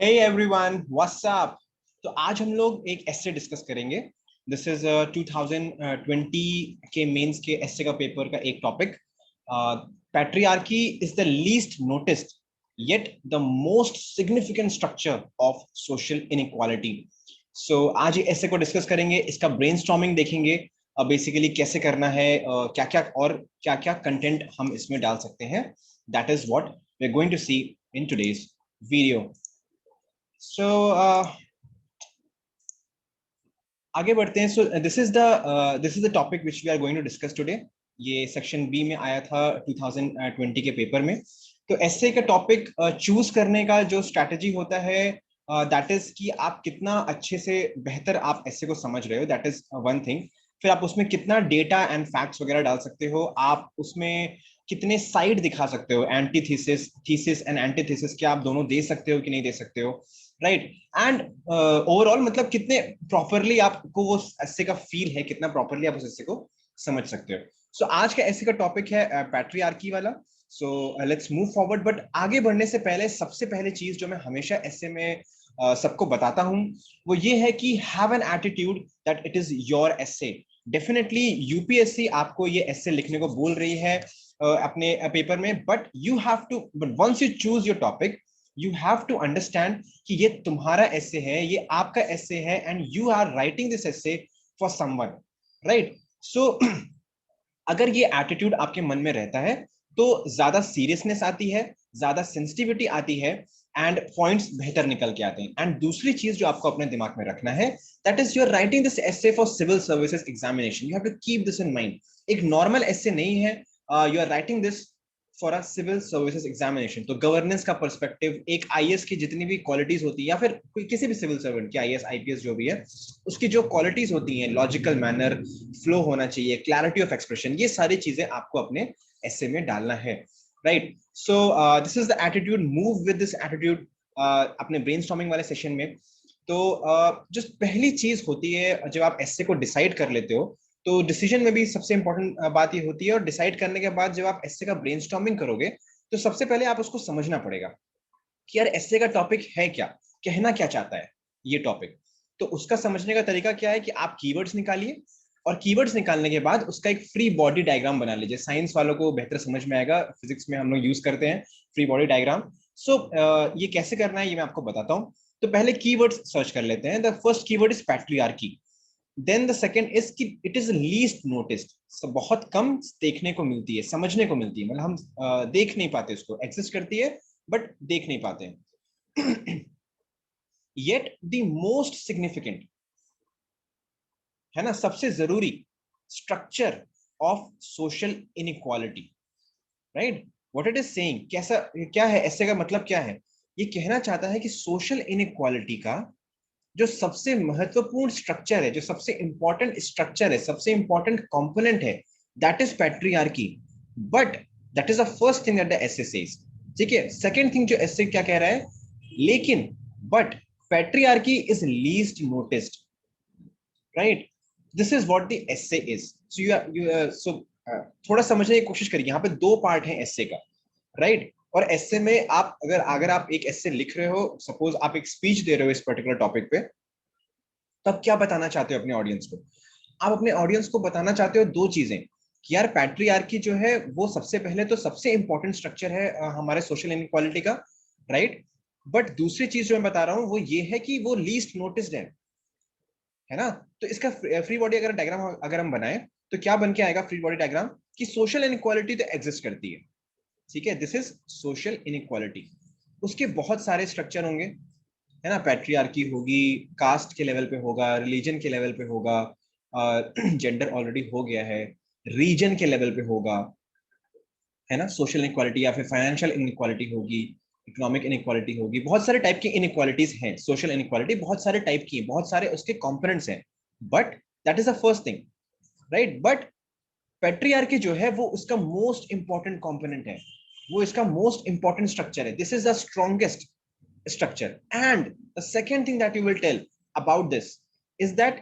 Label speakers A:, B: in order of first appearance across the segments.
A: Hey everyone, what's up? तो आज हम लोग एक एस्से डिस्कस करेंगे. दिस इज 2020 के मेंस के एस्से का पेपर का एक topic. Patriarchy is the least noticed yet the most significant structure of social inequality. So आज ये एस्से को डिस्कस करेंगे, इसका ब्रेनस्टॉर्मिंग देखेंगे. बेसिकली कैसे करना है, क्या क्या और क्या क्या कंटेंट हम इसमें डाल सकते हैं. That is what we are going to see in today's video. So आगे बढ़ते हैं. So this is the topic which we are going to discuss today. ये सेक्शन बी में आया था 2020 के पेपर में. तो एस्से का टॉपिक चूज करने का जो स्ट्रैटेजी होता है, दैट इज कि आप कितना अच्छे से बेहतर आप एस्से को समझ रहे हो. That is one thing. फिर आप उसमें कितना डेटा एंड फैक्ट्स वगैरह डाल सकते हो. आप उसमें कितने साइड दिखा सकते हो, एंटीथीसिस थीसिस एंड एंटीथीसिस, क्या आप दोनों दे सकते हो कि नहीं दे सकते हो, राइट. एंड ओवरऑल मतलब कितने प्रॉपरली आपको वो एस्से का फील है, कितना प्रॉपरली आप उस एस्से को समझ सकते हो. सो आज का एस्से का टॉपिक है पैट्रियार्की वाला. So let's move forward. But आगे बढ़ने से पहले सबसे पहले चीज जो मैं हमेशा एस्से में सबको बताता हूं वो ये है कि have an attitude that it is your essay. Definitely UPSC आपको ये एस्से लिखने को बोल रही है अपने पेपर में, but you have to, but once you choose your topic you have to understand कि ये तुम्हारा एस्से है, ये आपका एस्से है, and you are writing this essay for someone, right? So अगर ये एटीट्यूड आपके मन में रहता है तो ज्यादा सीरियसनेस आती है, ज्यादा सेंसिटिविटी आती है, एंड पॉइंट्स बेहतर निकल के आते हैं. एंड दूसरी चीज जो आपको अपने दिमाग में रखना है, that is you are writing this essay for civil services examination. You have to keep this in mind. एक नॉर्मल एस्से नहीं है. You are writing this for a civil services examination. तो गवर्नेंस का पर्सपेक्टिव, एक IAS की जितनी भी qualities होती है, या फिर कोई किसी भी सिविल सर्वेंट की, आईएएस आईपीएस जो भी है, उसकी जो क्वालिटीज होती हैं, लॉजिकल मैनर, फ्लो होना चाहिए, क्लैरिटी ऑफ एक्सप्रेशन, ये सारी चीजें आपको अपने एस्से में डालना है, right. So this is the attitude. Move with this attitude अपने ब्रेनस्टॉर्मिंग वाले सेशन में. तो जो पहली चीज होती है जब आप एस्से को डिसाइड कर लेते हो, तो डिसीजन में भी सबसे इंपॉर्टेंट बात ये होती है. और डिसाइड करने के बाद जब आप एस्से का ब्रेनस्टॉर्मिंग करोगे तो सबसे पहले आप उसको समझना पड़ेगा कि यार एस्से का टॉपिक है क्या, कहना क्या चाहता है ये टॉपिक. तो उसका समझने का तरीका क्या है कि आप कीवर्ड्स निकालिए, और कीवर्ड्स निकालने के बाद उसका एक फ्री बॉडी डायग्राम बना लीजिए. साइंस वालों को बेहतर समझ में आएगा, फिजिक्स में हम लोग यूज करते हैं फ्री बॉडी डायग्राम. सो ये कैसे करना है ये मैं आपको बताता हूँ. तो पहले कीवर्ड्स सर्च कर लेते हैं. The first keyword is patriarchy. Then the second is कि इट इज लीस्ट नोटिस्ड. बहुत कम देखने को मिलती है, समझने को मिलती है, मतलब हम देख नहीं पाते उसको. एग्जिस्ट करती है बट देख नहीं पाते हैं. येट द मोस्ट सिग्निफिकेंट, है ना, सबसे जरूरी structure of social inequality, right. What it is saying, कैसा क्या है, ऐसे का मतलब क्या है. ये कहना चाहता है कि सोशल इनइक्वालिटी का जो सबसे महत्वपूर्ण स्ट्रक्चर है, जो सबसे इंपॉर्टेंट स्ट्रक्चर है, सबसे इंपॉर्टेंट कंपोनेंट है, that is patriarchy. But that is the first thing that the essay says. ठीक है. सेकंड थिंग जो एस्से क्या कह रहा है, लेकिन but patriarchy is least noticed, right. This is what the essay is. So so थोड़ा समझने की कोशिश करिए. यहाँ पे दो पार्ट है एस्से का, राइट. और एस्से में आप अगर आप एक एस्से लिख रहे हो, सपोज आप एक स्पीच दे रहे हो इस पर्टिकुलर टॉपिक पे, तो आप क्या बताना चाहते हो अपने ऑडियंस को. आप अपने ऑडियंस को बताना चाहते हो दो चीजें, कि यार पैट्रियार्की जो है वो सबसे पहले तो सबसे इंपॉर्टेंट स्ट्रक्चर है हमारे सोशल इनइक्वालिटी का, राइट. बट दूसरी चीज जो मैं बता रहा हूँ वो ये है कि वो लीस्ट नोटिस्ड है ना. तो इसका फ्री बॉडी अगर डायग्राम अगर हम बनाए तो क्या बन के आएगा फ्री बॉडी डायग्राम, कि सोशल इनइक्वालिटी तो एग्जिस्ट करती है, ठीक है. This is social inequality. उसके बहुत सारे स्ट्रक्चर होंगे, है ना. पैट्रियार्की होगी, कास्ट के लेवल पे होगा, रिलीजन के लेवल पे होगा, जेंडर ऑलरेडी हो गया है, रीजन के लेवल पे होगा, है ना, सोशल इनइक्वालिटी, या फिर फाइनेंशियल इनइक्वालिटी होगी, इकोनॉमिक इनइक्वालिटी होगी. बहुत सारे टाइप की इनइक्वालिटीज हैं. सोशल इनइक्वालिटी बहुत सारे टाइप की है, बहुत सारे उसके कंपोनेंट्स हैं. But that is the first thing, right. But patriarchy जो है वो उसका मोस्ट इंपॉर्टेंट कंपोनेंट है, वो इसका मोस्ट इंपॉर्टेंट स्ट्रक्चर है. This is the strongest structure. And the second thing that you will tell about this is that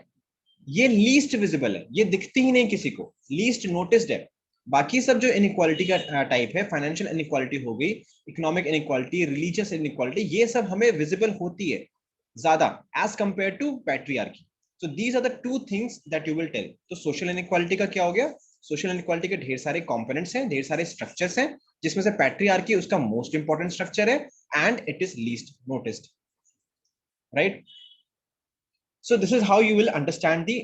A: ये least visible है, ये दिखती ही नहीं किसी को, least noticed है. बाकी सब जो इनइक्वालिटी का टाइप है, फाइनेंशियल इनइक्वालिटी हो गई, इकोनॉमिक इनइक्वालिटी, रिलीजियस इनइक्वालिटी, ये सब हमें विजिबल होती है ज्यादा as compared to patriarchy. So these are the two things that you will tell. तो सोशल इनइक्वालिटी का क्या हो गया? सोशल इनइक्वालिटी के ढेर सारे कंपोनेंट्स हैं, ढेर सारे स्ट्रक्चर्स हैं, जिसमें से पैट्रियार्की उसका मोस्ट इंपॉर्टेंट स्ट्रक्चर है and it is least noticed, right? So this is how you will understand the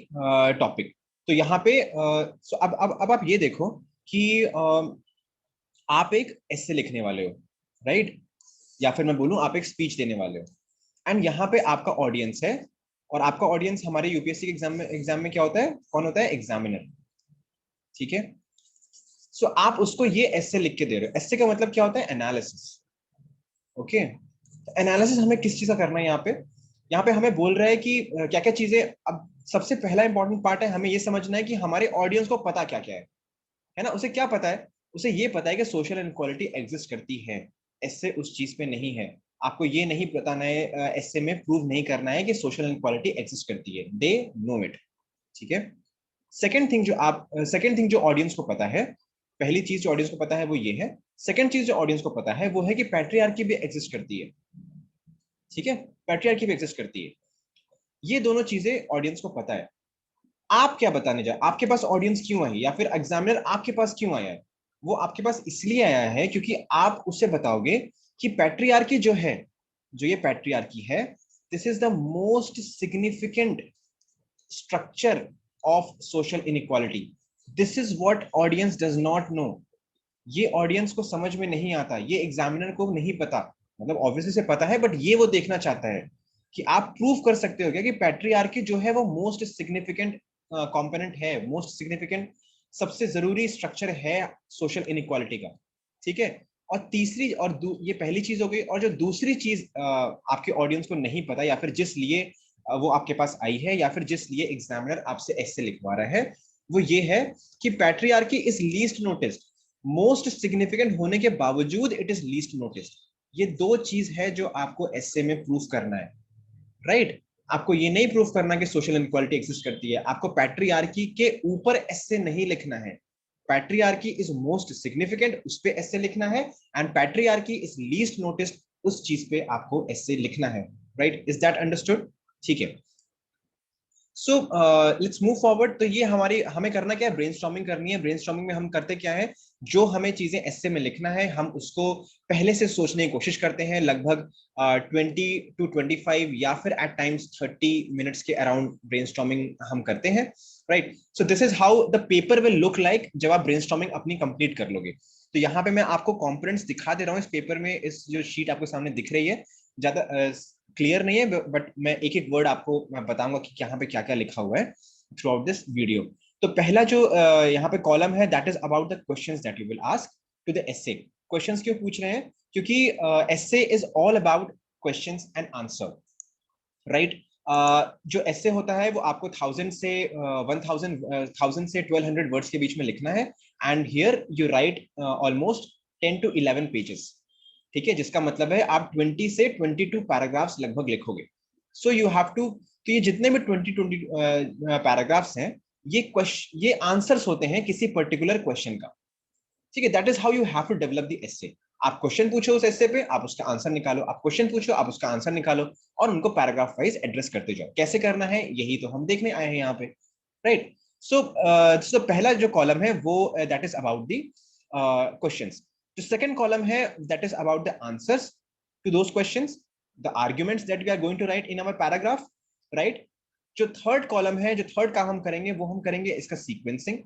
A: topic. तो यहाँ पे so अब आप ये देखो कि आप एक एसे लिखने वाले हो, राइट? या फिर मैं बोलूं आप एक स्पीच देने वाले हो, एंड यहाँ पे आपका ऑडियंस है, और आपका ऑडियंस हमारे यूपीएससी के एग्जाम में क्या होता है? कौन होता है? एग्जामिनर. ठीक है. सो आप उसको ये एसे लिख के दे रहे हो. एसे का मतलब क्या होता है? एनालिसिस. ओके. एनालिसिस हमें किस चीज का करना है यहाँ पे? यहाँ पे हमें बोल रहा है कि क्या क्या चीजें. अब सबसे पहला इंपॉर्टेंट पार्ट है, हमें ये समझना है कि हमारे ऑडियंस को पता क्या क्या है ना? उसे क्या पता है? उसे ये पता है कि सोशल इनइक्वालिटी एग्जिस्ट करती है, ऐसे उस चीज पे नहीं है. आपको ये नहीं बताना है, ऐसे में प्रूव नहीं करना है कि सोशल इनइक्वालिटी एग्जिस्ट करती है. They know it. ठीक है. सेकंड थिंग जो ऑडियंस को पता है, पहली चीज जो ऑडियंस को पता है वो ये है. सेकंड चीज जो ऑडियंस को पता है वो है कि पैट्रियार्की भी एग्जिस्ट करती है. ठीक है. पैट्रियार्की भी एग्जिस्ट करती है. ये दोनों चीजें ऑडियंस को पता है. आप क्या बताने जाए? आपके पास ऑडियंस क्यों आई, या फिर एग्जामिनर आपके पास क्यों आया है? वो आपके पास इसलिए आया है क्योंकि आप उसे बताओगे कि पैट्रियार्की जो है, जो ये पैट्रियार्की है, this is the most significant structure of social inequality. This is what audience does not know. ये ऑडियंस को समझ में नहीं आता, ये एग्जामिनर को नहीं पता. मतलब ऑब्वियसली से पता है, बट ये वो देखना चाहता है कि आप प्रूव कर सकते हो क्या कि पैट्रियार्की जो है वो मोस्ट सिग्निफिकेंट कंपोनेंट है, मोस्ट सिग्निफिकेंट, सबसे जरूरी स्ट्रक्चर है सोशल इनइक्वालिटी का. ठीक है. और तीसरी और ये पहली चीज हो गई. और जो दूसरी चीज आपके ऑडियंस को नहीं पता, या फिर जिस लिए वो आपके पास आई है, या फिर जिस लिए एग्जामिनर आपसे ऐसे लिखवा रहा है, वो ये है कि patriarchy is least noticed. Most significant होने के बावजूद इट इज लीस्ट नोटिस्ड. ये दो चीज है जो आपको एसे में प्रूफ करना है, राइट? आपको ये नहीं प्रूफ करना कि सोशल इनइक्वालिटी एग्जिस्ट करती है. आपको पैट्रियार्की के ऊपर एसे नहीं लिखना है. पैट्रियार्की इज मोस्ट सिग्निफिकेंट, उस पे एसे लिखना है, and patriarchy is least noticed, उस चीज पे आपको एसे लिखना है. राइट? Is that understood? ठीक है. So let's move forward. तो ये हमें करना क्या है? ब्रेनस्टॉर्मिंग करनी है. ब्रेनस्टॉर्मिंग में हम करते क्या है? जो हमें चीजें एसे में लिखना है, हम उसको पहले से सोचने की कोशिश करते हैं. लगभग 20 to 25 या फिर एट टाइम्स 30 मिनट्स के अराउंड ब्रेनस्टॉर्मिंग हम करते हैं. Right? So this is how the paper will look like जब आप ब्रेनस्टॉर्मिंग अपनी कंप्लीट कर लोगे. तो यहाँ पे मैं आपको कंपोनेंट्स दिखा दे रहा हूँ इस पेपर में. इस जो शीट आपको सामने दिख रही है, ज्यादा क्लियर नहीं है, बट मैं एक एक वर्ड आपको मैं बताऊंगा कि यहाँ पे क्या क्या लिखा हुआ है थ्रू आउट दिस वीडियो. तो पहला जो यहाँ पे कॉलम है, that is about the questions that you will ask to the essay. Questions क्यों पूछ रहे हैं? क्योंकि essay is all about questions and answer, right? जो एसे होता है वो आपको 1000 से 1200 वर्ड्स के बीच में लिखना है, and here you right almost 10 to 11 pages. ठीक है. जिसका मतलब है आप 20 से 22 पैराग्राफ्स लगभग लिखोगे. So you have to. तो ये जितने भी 20 पैराग्राफ्स हैं, ये आंसर्स होते हैं किसी पर्टिकुलर क्वेश्चन का. ठीक है. That is how you have to develop the essay. आप क्वेश्चन पूछो उस एसे पे, आप उसका आंसर निकालो, आप क्वेश्चन पूछो, आप उसका आंसर निकालो, और उनको पैराग्राफ वाइज एड्रेस करते जाओ. कैसे करना है यही तो हम देखने आए हैं यहाँ पे, राइट? सो पहला जो कॉलम है वो that is about the questions. जो सेकंड कॉलम है, that is about the answers to those questions, the arguments that we are going to write in our paragraph, right? जो थर्ड कॉलम है, जो third काम हम करेंगे, वो हम करेंगे इसका सीक्वेंसिंग.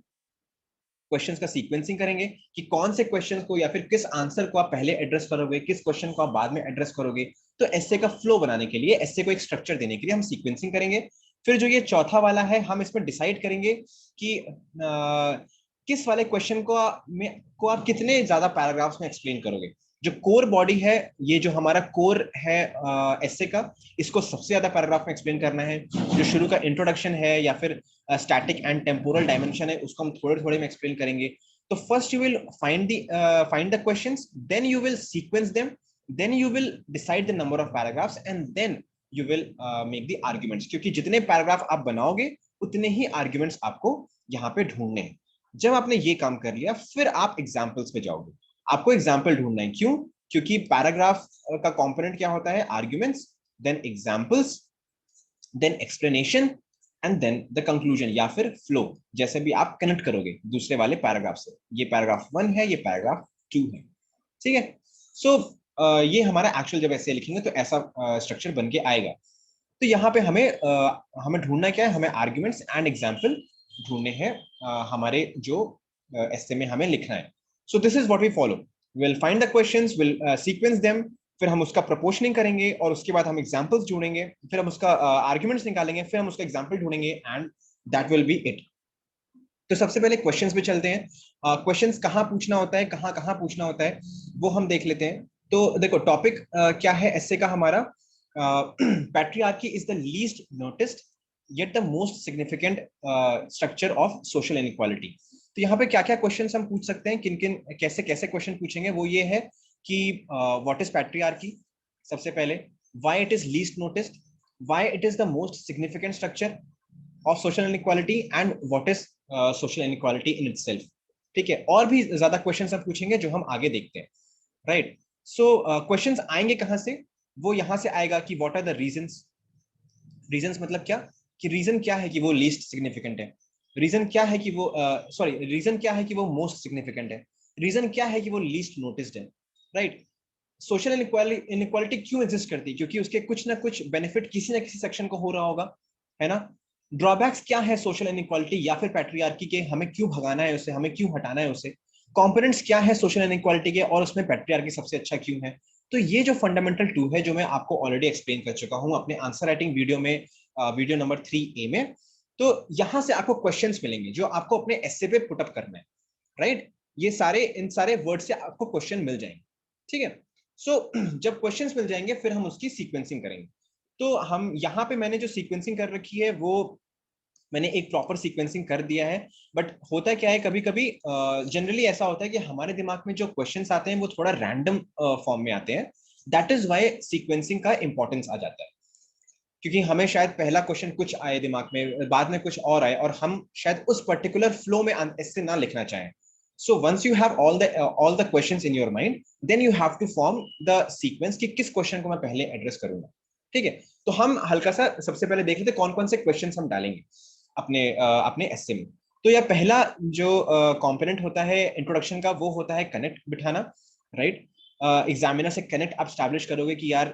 A: क्वेश्चंस का सीक्वेंसिंग करेंगे कि कौन से क्वेश्चंस को या फिर किस आंसर को आप पहले एड्रेस करोगे, किस क्वेश्चन को आप बाद में एड्रेस करोगे. तो एसे का फ्लो बनाने के लिए, एसे को एक स्ट्रक्चर देने के लिए हम सीक्वेंसिंग करेंगे. फिर जो ये चौथा वाला है, हम इसमें डिसाइड करेंगे कि किस वाले क्वेश्चन को आप कितने ज्यादा पैराग्राफ्स में एक्सप्लेन करोगे. जो कोर बॉडी है, ये जो हमारा कोर है एसे का, इसको सबसे ज्यादा पैराग्राफ में एक्सप्लेन करना है. जो शुरू का इंट्रोडक्शन है या फिर स्टैटिक एंड टेम्पोरल डायमेंशन है, उसको हम थोड़े थोड़े में एक्सप्लेन करेंगे. तो first you will find the questions, then you will sequence them, then you will decide the number of paragraphs, and then you will make the arguments. क्योंकि जितने पैराग्राफ आप बनाओगे उतने ही आर्ग्यूमेंट्स आपको यहाँ पे ढूंढने हैं. जब आपने ये काम कर लिया, फिर आप एग्जाम्पल्स पे जाओगे। आपको एग्जाम्पल ढूंढना है, क्यों? क्योंकि पैराग्राफ का कंपोनेंट क्या होता है? Arguments, then examples, then explanation, and then the conclusion या फिर फ्लो, जैसे भी आप कनेक्ट करोगे दूसरे वाले पैराग्राफ से। ये पैराग्राफ 1 है, ये पैराग्राफ 2 है, ठीक है। सो ये हमारा एक्चुअल जब ऐसे लिखेंगे तो ऐसा स्ट्रक्चर बन के आएगा। तो यहाँ पे हमें ढूंढना क्या है? हमें आर्ग्यूमेंट्स एंड एग्जाम्पल ढूंढने हैं हमारे जो एस्से में हमें लिखना है। So this is what we follow. Will find the questions, will sequence them, फिर हम उसका प्रपोर्शनिंग करेंगे, और उसके बाद हम एग्जाम्पल्स ढूंढेंगे, फिर हम उसका आर्ग्यूमेंट्स निकालेंगे, फिर हम उसका एग्जाम्पल ढूंढेंगे, and that will be it. तो सबसे पहले क्वेश्चंस पे चलते हैं। क्वेश्चंस कहाँ पूछना होता है, कहाँ कहाँ पूछना होता है, वो हम देख लेते हैं। तो देखो, टॉपिक क्या है एस्से का हमारा? Patriarchy is the least noticed yet the most significant structure of social inequality। तो यहाँ पे क्या क्या क्वेश्चंस हम पूछ सकते हैं, किन किन कैसे कैसे क्वेश्चन पूछेंगे, वो ये है कि व्हाट इज पैट्रियार्की, सबसे पहले why it is least noticed, why it is the most significant structure of social inequality, and what is social inequality in itself. ठीक है, और भी ज्यादा क्वेश्चंस हम पूछेंगे जो हम आगे देखते हैं, राइट। सो क्वेश्चंस आएंगे कहाँ से? वो यहाँ से आएगा कि what are the reasons. Reasons मतलब क्या? कि रीजन क्या है कि वो लीस्ट सिग्निफिकेंट है, रीजन क्या है कि वो सॉरी रीजन क्या है कि वो मोस्ट सिग्निफिकेंट है, रीजन क्या है कि वो लीस्ट नोटिस्ड है, राइट। सोशल इनइक्वालिटी क्यों एग्जिस्ट करती है? क्योंकि उसके कुछ ना कुछ बेनिफिट किसी ना किसी सेक्शन को हो रहा होगा, है ना। ड्रॉबैक्स क्या है सोशल इनइक्वालिटी या फिर पैट्रियार्की के, हमें क्यों भगाना है उसे, हमें क्यों हटाना है उसे। कंपोनेंट्स क्या है सोशल इनइक्वालिटी के, और उसमें पैट्रियार्की सबसे अच्छा क्यों है। तो ये जो फंडामेंटल 2 है, जो मैं आपको ऑलरेडी एक्सप्लेन कर चुका हूं अपने आंसर राइटिंग वीडियो में, वीडियो नंबर 3A में। तो यहां से आपको क्वेश्चंस मिलेंगे जो आपको अपने एस्से पे पुटअप करना है, राइट। ये सारे इन सारे वर्ड से आपको क्वेश्चन मिल जाएंगे, ठीक है। सो जब क्वेश्चंस मिल जाएंगे, फिर हम उसकी सीक्वेंसिंग करेंगे। तो हम यहाँ पे मैंने जो सीक्वेंसिंग कर रखी है, वो मैंने एक प्रॉपर सीक्वेंसिंग कर दिया है। बट होता क्या है, कभी कभी जनरली ऐसा होता है कि हमारे दिमाग में जो क्वेश्चंस आते हैं वो थोड़ा रैंडम फॉर्म में आते हैं। दैट इज वाई सीक्वेंसिंग का इंपॉर्टेंस आ जाता है, क्योंकि हमें शायद पहला क्वेश्चन कुछ आए दिमाग में, बाद में कुछ और आए, और हम शायद उस पर्टिकुलर फ्लो में इससे ना लिखना चाहें। So once you have all the questions in your mind, then you have to form the sequence कि किस क्वेश्चन को मैं पहले एड्रेस करूंगा, ठीक है। तो हम हल्का सा सबसे पहले देख लेते कौन कौन से क्वेश्चंस हम डालेंगे अपने एस्से में। तो यह पहला जो कंपोनेंट होता है इंट्रोडक्शन का, वो होता है कनेक्ट बिठाना, राइट। एग्जामिनर से कनेक्ट आप स्टैब्लिश करोगे कि यार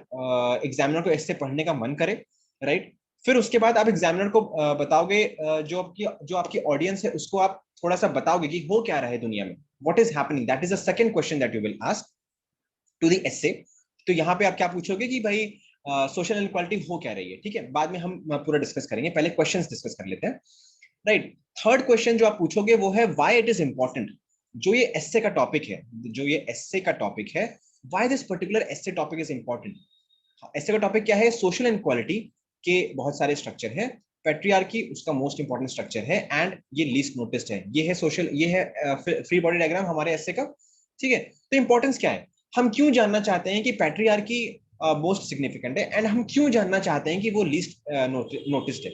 A: एग्जामिनर को इससे पढ़ने का मन करे, राइट। फिर उसके बाद आप एग्जामिनर को बताओगे, जो आपकी ऑडियंस है उसको आप थोड़ा सा बताओगे कि हो क्या रहा है दुनिया में, what is happening. That is the second question that you will ask to the essay. तो यहाँ पे आप क्या पूछोगे कि भाई सोशल इनइक्वालिटी हो क्या रही है, ठीक है। बाद में हम पूरा डिस्कस करेंगे, पहले क्वेश्चंस डिस्कस कर लेते हैं, राइट। थर्ड क्वेश्चन जो आप पूछोगे वो है व्हाई इट इज इंपॉर्टेंट। जो ये एस्से का टॉपिक है, जो ये एस्से का टॉपिक है, why this particular essay topic is important. Essay का टॉपिक क्या है? सोशल इनइक्वालिटी के बहुत सारे स्ट्रक्चर है, पैट्रियार्की उसका मोस्ट इंपॉर्टेंट स्ट्रक्चर है, एंड ये लीस्ट नोटिस्ड है। ये है सोशल, ये है फ्री बॉडी डायग्राम हमारे एस्से का, ठीक है। तो इंपॉर्टेंस क्या है? हम क्यों जानना चाहते हैं कि पैट्रियार्की मोस्ट सिग्निफिकेंट है, एंड हम क्यों जानना चाहते हैं कि वो लीस्ट नोटिस्ड है,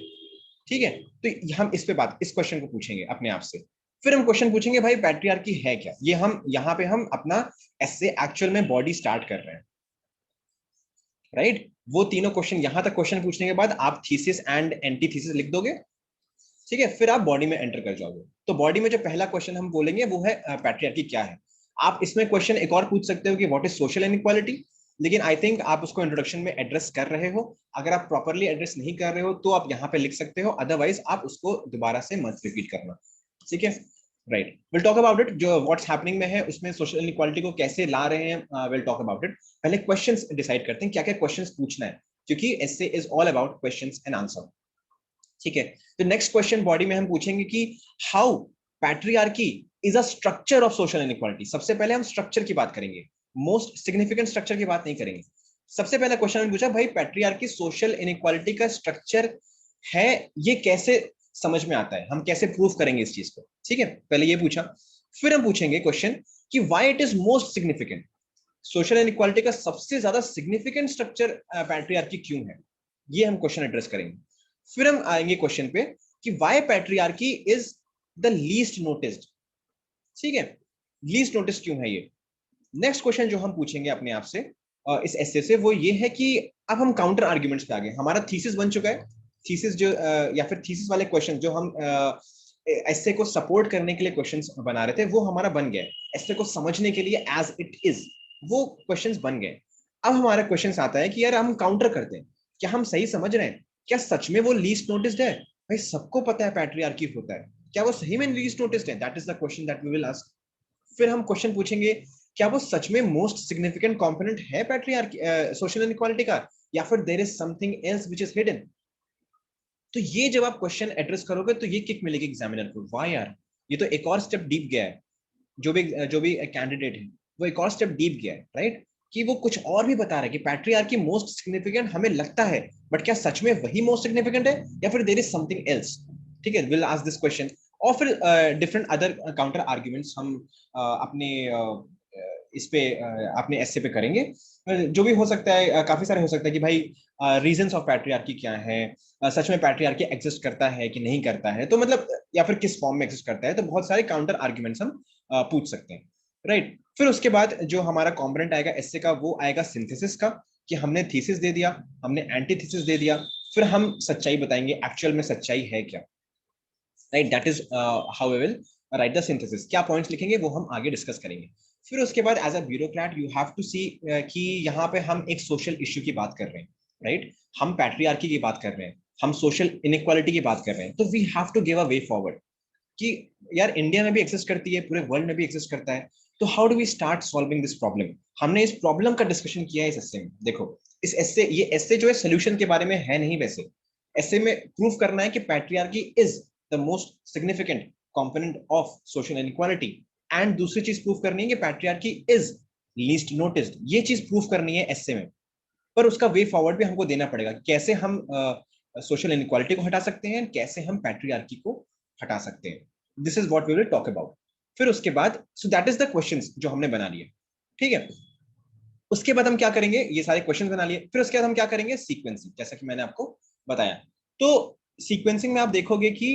A: ठीक है। तो हम इस पे बात, इस क्वेश्चन को पूछेंगे अपने आप से। फिर हम क्वेश्चन पूछेंगे भाई पैट्रियार्की है क्या। ये हम यहाँ पे हम अपना एस्से एक्चुअल में बॉडी स्टार्ट कर रहे हैं, राइट। वो तीनों क्वेश्चन, यहां तक क्वेश्चन पूछने के बाद आप थीसिस एंड एंटी थीसिस लिख दोगे, ठीक है। फिर आप बॉडी में एंटर कर जाओगे। तो बॉडी में जो पहला क्वेश्चन हम बोलेंगे वो है पैट्रियार्की क्या है। आप इसमें क्वेश्चन एक और पूछ सकते हो कि व्हाट इज सोशल इनइक्वालिटी, लेकिन आई थिंक आप उसको इंट्रोडक्शन में एड्रेस कर रहे हो। अगर आप प्रॉपरली एड्रेस नहीं कर रहे हो तो आप यहाँ पे लिख सकते हो, अदरवाइज आप उसको दोबारा से मत रिपीट करना, ठीक है, right. Will talk about it, जो व्हाट्स हैपनिंग में है उसमें सोशल इनइक्वालिटी को कैसे ला रहे हैं, विल टॉक अबाउट इट। पहले क्वेश्चंस डिसाइड करते हैं क्या क्या क्वेश्चंस पूछना है, क्योंकि essay is all about questions and answer, ठीक है। तो नेक्स्ट क्वेश्चन बॉडी में हम पूछेंगे कि how patriarchy is a structure of social inequality. सबसे पहले हम स्ट्रक्चर की बात करेंगे, मोस्ट सिग्निफिकेंट स्ट्रक्चर की बात नहीं करेंगे। सबसे पहला क्वेश्चन हमने पूछा भाई पैट्रियार्की सोशल इनइक्वालिटी का स्ट्रक्चर है, ये कैसे समझ में आता है, हम कैसे प्रूव करेंगे इस चीज को, ठीक है। पहले ये पूछा। फिर हम पूछेंगे क्वेश्चन कि why it is most significant, social inequality का सबसे ज्यादा सिग्निफिकेंट स्ट्रक्चर पैट्रियार्की क्यों है, ये हम क्वेश्चन एड्रेस करेंगे। फिर हम आएंगे क्वेश्चन पे कि why patriarchy is the least noticed, ठीक है, लीस्ट नोटिस क्यों है ये। नेक्स्ट क्वेश्चन जो हम पूछेंगे अपने आप से इस एस्से से वो ये है कि अब हम काउंटर आर्ग्यूमेंट्स पे आ गए, हमारा थीसिस बन चुका है, थीसिस जो या फिर थीसिस वाले क्वेश्चन जो हम एस्से को सपोर्ट करने के लिए क्वेश्चंस बना रहे थे वो हमारा बन गया है, एस्से को समझने के लिए एज इट इज वो क्वेश्चंस बन गए। अब हमारा क्वेश्चन आता है कि यार हम काउंटर करते हैं, क्या हम सही समझ रहे हैं, क्या सच में वो लीस्ट नोटिस्ड है। भाई सबको पता है पैट्रियार्की होता है, क्या वो सही में लीस्ट नोटिस्ड है, that is the question that we will ask. फिर हम क्वेश्चन पूछेंगे क्या वो सच में मोस्ट सिग्निफिकेंट कंपोनेंट है पैट्रियार्की सोशल इनइक्वालिटी का, या फिर there is something else which is hidden. तो ये जब आप क्वेश्चन एड्रेस करोगे तो ये किक मिलेगी एग्जामिनर को, वाह यार ये तो एक और स्टेप डीप गया है, जो भी कैंडिडेट है वो एक और स्टेप डीप गया है, राइट, कि वो कुछ और भी बता रहा है कि पैट्रियार्की मोस्ट सिग्निफिकेंट हमें लगता है, बट क्या सच में वही मोस्ट सिग्निफिकेंट है या फिर देयर इज समथिंग एल्स। ठीक है, विल आस्क दिस क्वेश्चन। और फिर डिफरेंट अदर काउंटर आर्ग्यूमेंट्स हम अपने इस पे अपने एस्से पे करेंगे। जो भी हो सकता है, काफी सारे हो सकता है कि भाई रीजंस ऑफ पैट्रियार्की क्या है, सच में पैट्रियार्की एग्जिस्ट करता है कि नहीं करता है, तो मतलब या फिर किस फॉर्म में एग्जिस्ट करता है, तो बहुत सारे काउंटर आर्ग्यूमेंट्स हम पूछ सकते हैं, राइट। फिर उसके बाद जो हमारा कॉम्पोनेंट आएगा एस्से का वो आएगा सिंथेसिस का, कि हमने थीसिस दे दिया, हमने एंटीथीसिस दे दिया, फिर हम सच्चाई बताएंगे एक्चुअल में सच्चाई है क्या, right, that is how we will write the synthesis. क्या पॉइंट्स लिखेंगे वो हम आगे डिस्कस करेंगे। फिर उसके बाद as a bureaucrat you have to see कि यहाँ पे हम एक सोशल इश्यू की बात कर रहे हैं, राइट, हम पैट्रियार्की की बात कर रहे हैं, हम सोशल इनइक्वालिटी की बात कर रहे हैं, तो we have to give a way forward कि यार इंडिया में भी एग्जिस्ट करती है, पूरे वर्ल्ड में भी एग्जिस्ट करता है, तो how do we start solving this problem. हमने इस प्रॉब्लम का डिस्कशन किया है इस एस्से में। देखो इस एस्से, ये एस्से जो है सोल्यूशन के बारे में है नहीं, वैसे एस्से में प्रूव करना है कि patriarchy is the most significant component of social inequality, and दूसरी चीज प्रूव करनी है कि पैट्रियार्की इज लीस्ट नोटिस्ड, ये चीज प्रूव करनी है एस्से में। पर उसका वे फॉरवर्ड भी हमको देना पड़ेगा, कैसे हम सोशल इनइक्वालिटी को हटा सकते हैं, कैसे हम पैट्रियार्की को हटा सकते हैं, this is what we will talk about. फिर उसके बाद so that is the questions जो हमने बना लिए, ठीक है। उसके बाद हम क्या करेंगे, ये सारे क्वेश्चन बना लिए, फिर उसके बाद हम क्या करेंगे, सीक्वेंसिंग, जैसा कि मैंने आपको बताया। तो सीक्वेंसिंग में आप देखोगे कि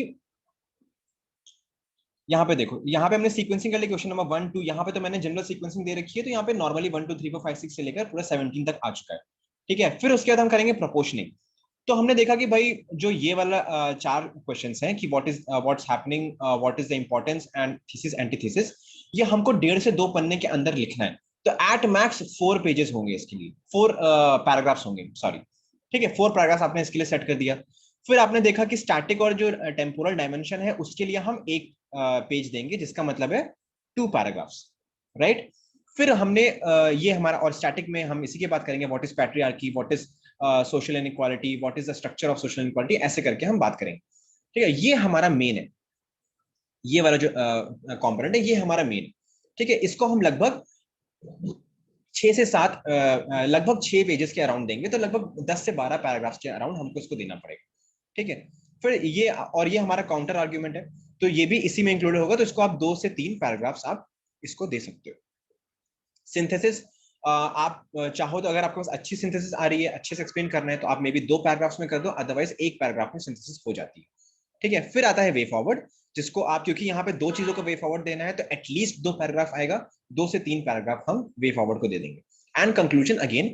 A: यहाँ पे देखो, यहाँ पे हमने सीक्वेंसिंग कर ली, क्वेश्चन नंबर 1 2, यहाँ पे तो मैंने जनरल सीक्वेंसिंग दे रखी है, तो यहाँ पे नॉर्मली 1 2 3 4 5 6 से लेकर पूरा 17 तक आ चुका है, ठीक है। फिर उसके बाद हम करेंगे प्रोपोर्शनिंग। तो हमने देखा कि भाई जो ये वाला चार क्वेश्चंस हैं कि what's happening, what is the importance and thesis antithesis, ये हमको 1.5 से 2 पन्ने के अंदर लिखना है। तो एट मैक्स 4 पेजेस होंगे इसके लिए, 4 पैराग्राफ्स होंगे, सॉरी, ठीक है, 4 पैराग्राफ्स आपने इसके लिए सेट कर दिया। फिर आपने देखा कि स्टैटिक और जो टेम्पोरल डायमेंशन है उसके लिए हम एक पेज देंगे, जिसका मतलब है 2 पैराग्राफ्स, राइट। फिर हमने ये हमारा, और स्टैटिक में हम इसी की बात करेंगे, what is patriarchy, what is social inequality, what is the structure of social inequality, ऐसे करके हम बात करेंगे, ठीक है। ये हमारा मेन है, ये वाला जो कंपोनेंट है ये हमारा मेन है, ठीक है। इसको हम लगभग 6 से 7 लगभग 6 पेजेस के अराउंड देंगे, तो लगभग 10 से 12 पैराग्राफ्स के अराउंड हमको इसको देना पड़ेगा, ठीक है। फिर ये, और ये हमारा काउंटर आर्ग्यूमेंट है, तो ये भी इसी में इंक्लूडेड होगा, तो इसको आप 2 से 3 पैराग्राफ्स आप इसको दे सकते हो। सिंथेसिस, आप चाहो तो अगर आपके पास अच्छी सिंथेसिस आ रही है, अच्छे से एक्सप्लेन करना है, तो आप मे बी 2 पैराग्राफ्स में कर दो, अदरवाइज 1 पैराग्राफ में सिंथेसिस हो जाती है, ठीक है। फिर आता है वे फॉरवर्ड, जिसको आप, क्योंकि यहाँ पे 2 चीजों का वे फॉरवर्ड देना है, तो एटलीस्ट 2 पैराग्राफ आएगा, 2 से 3 पैराग्राफ हम वे फॉरवर्ड को दे देंगे, एंड कंक्लूजन अगेन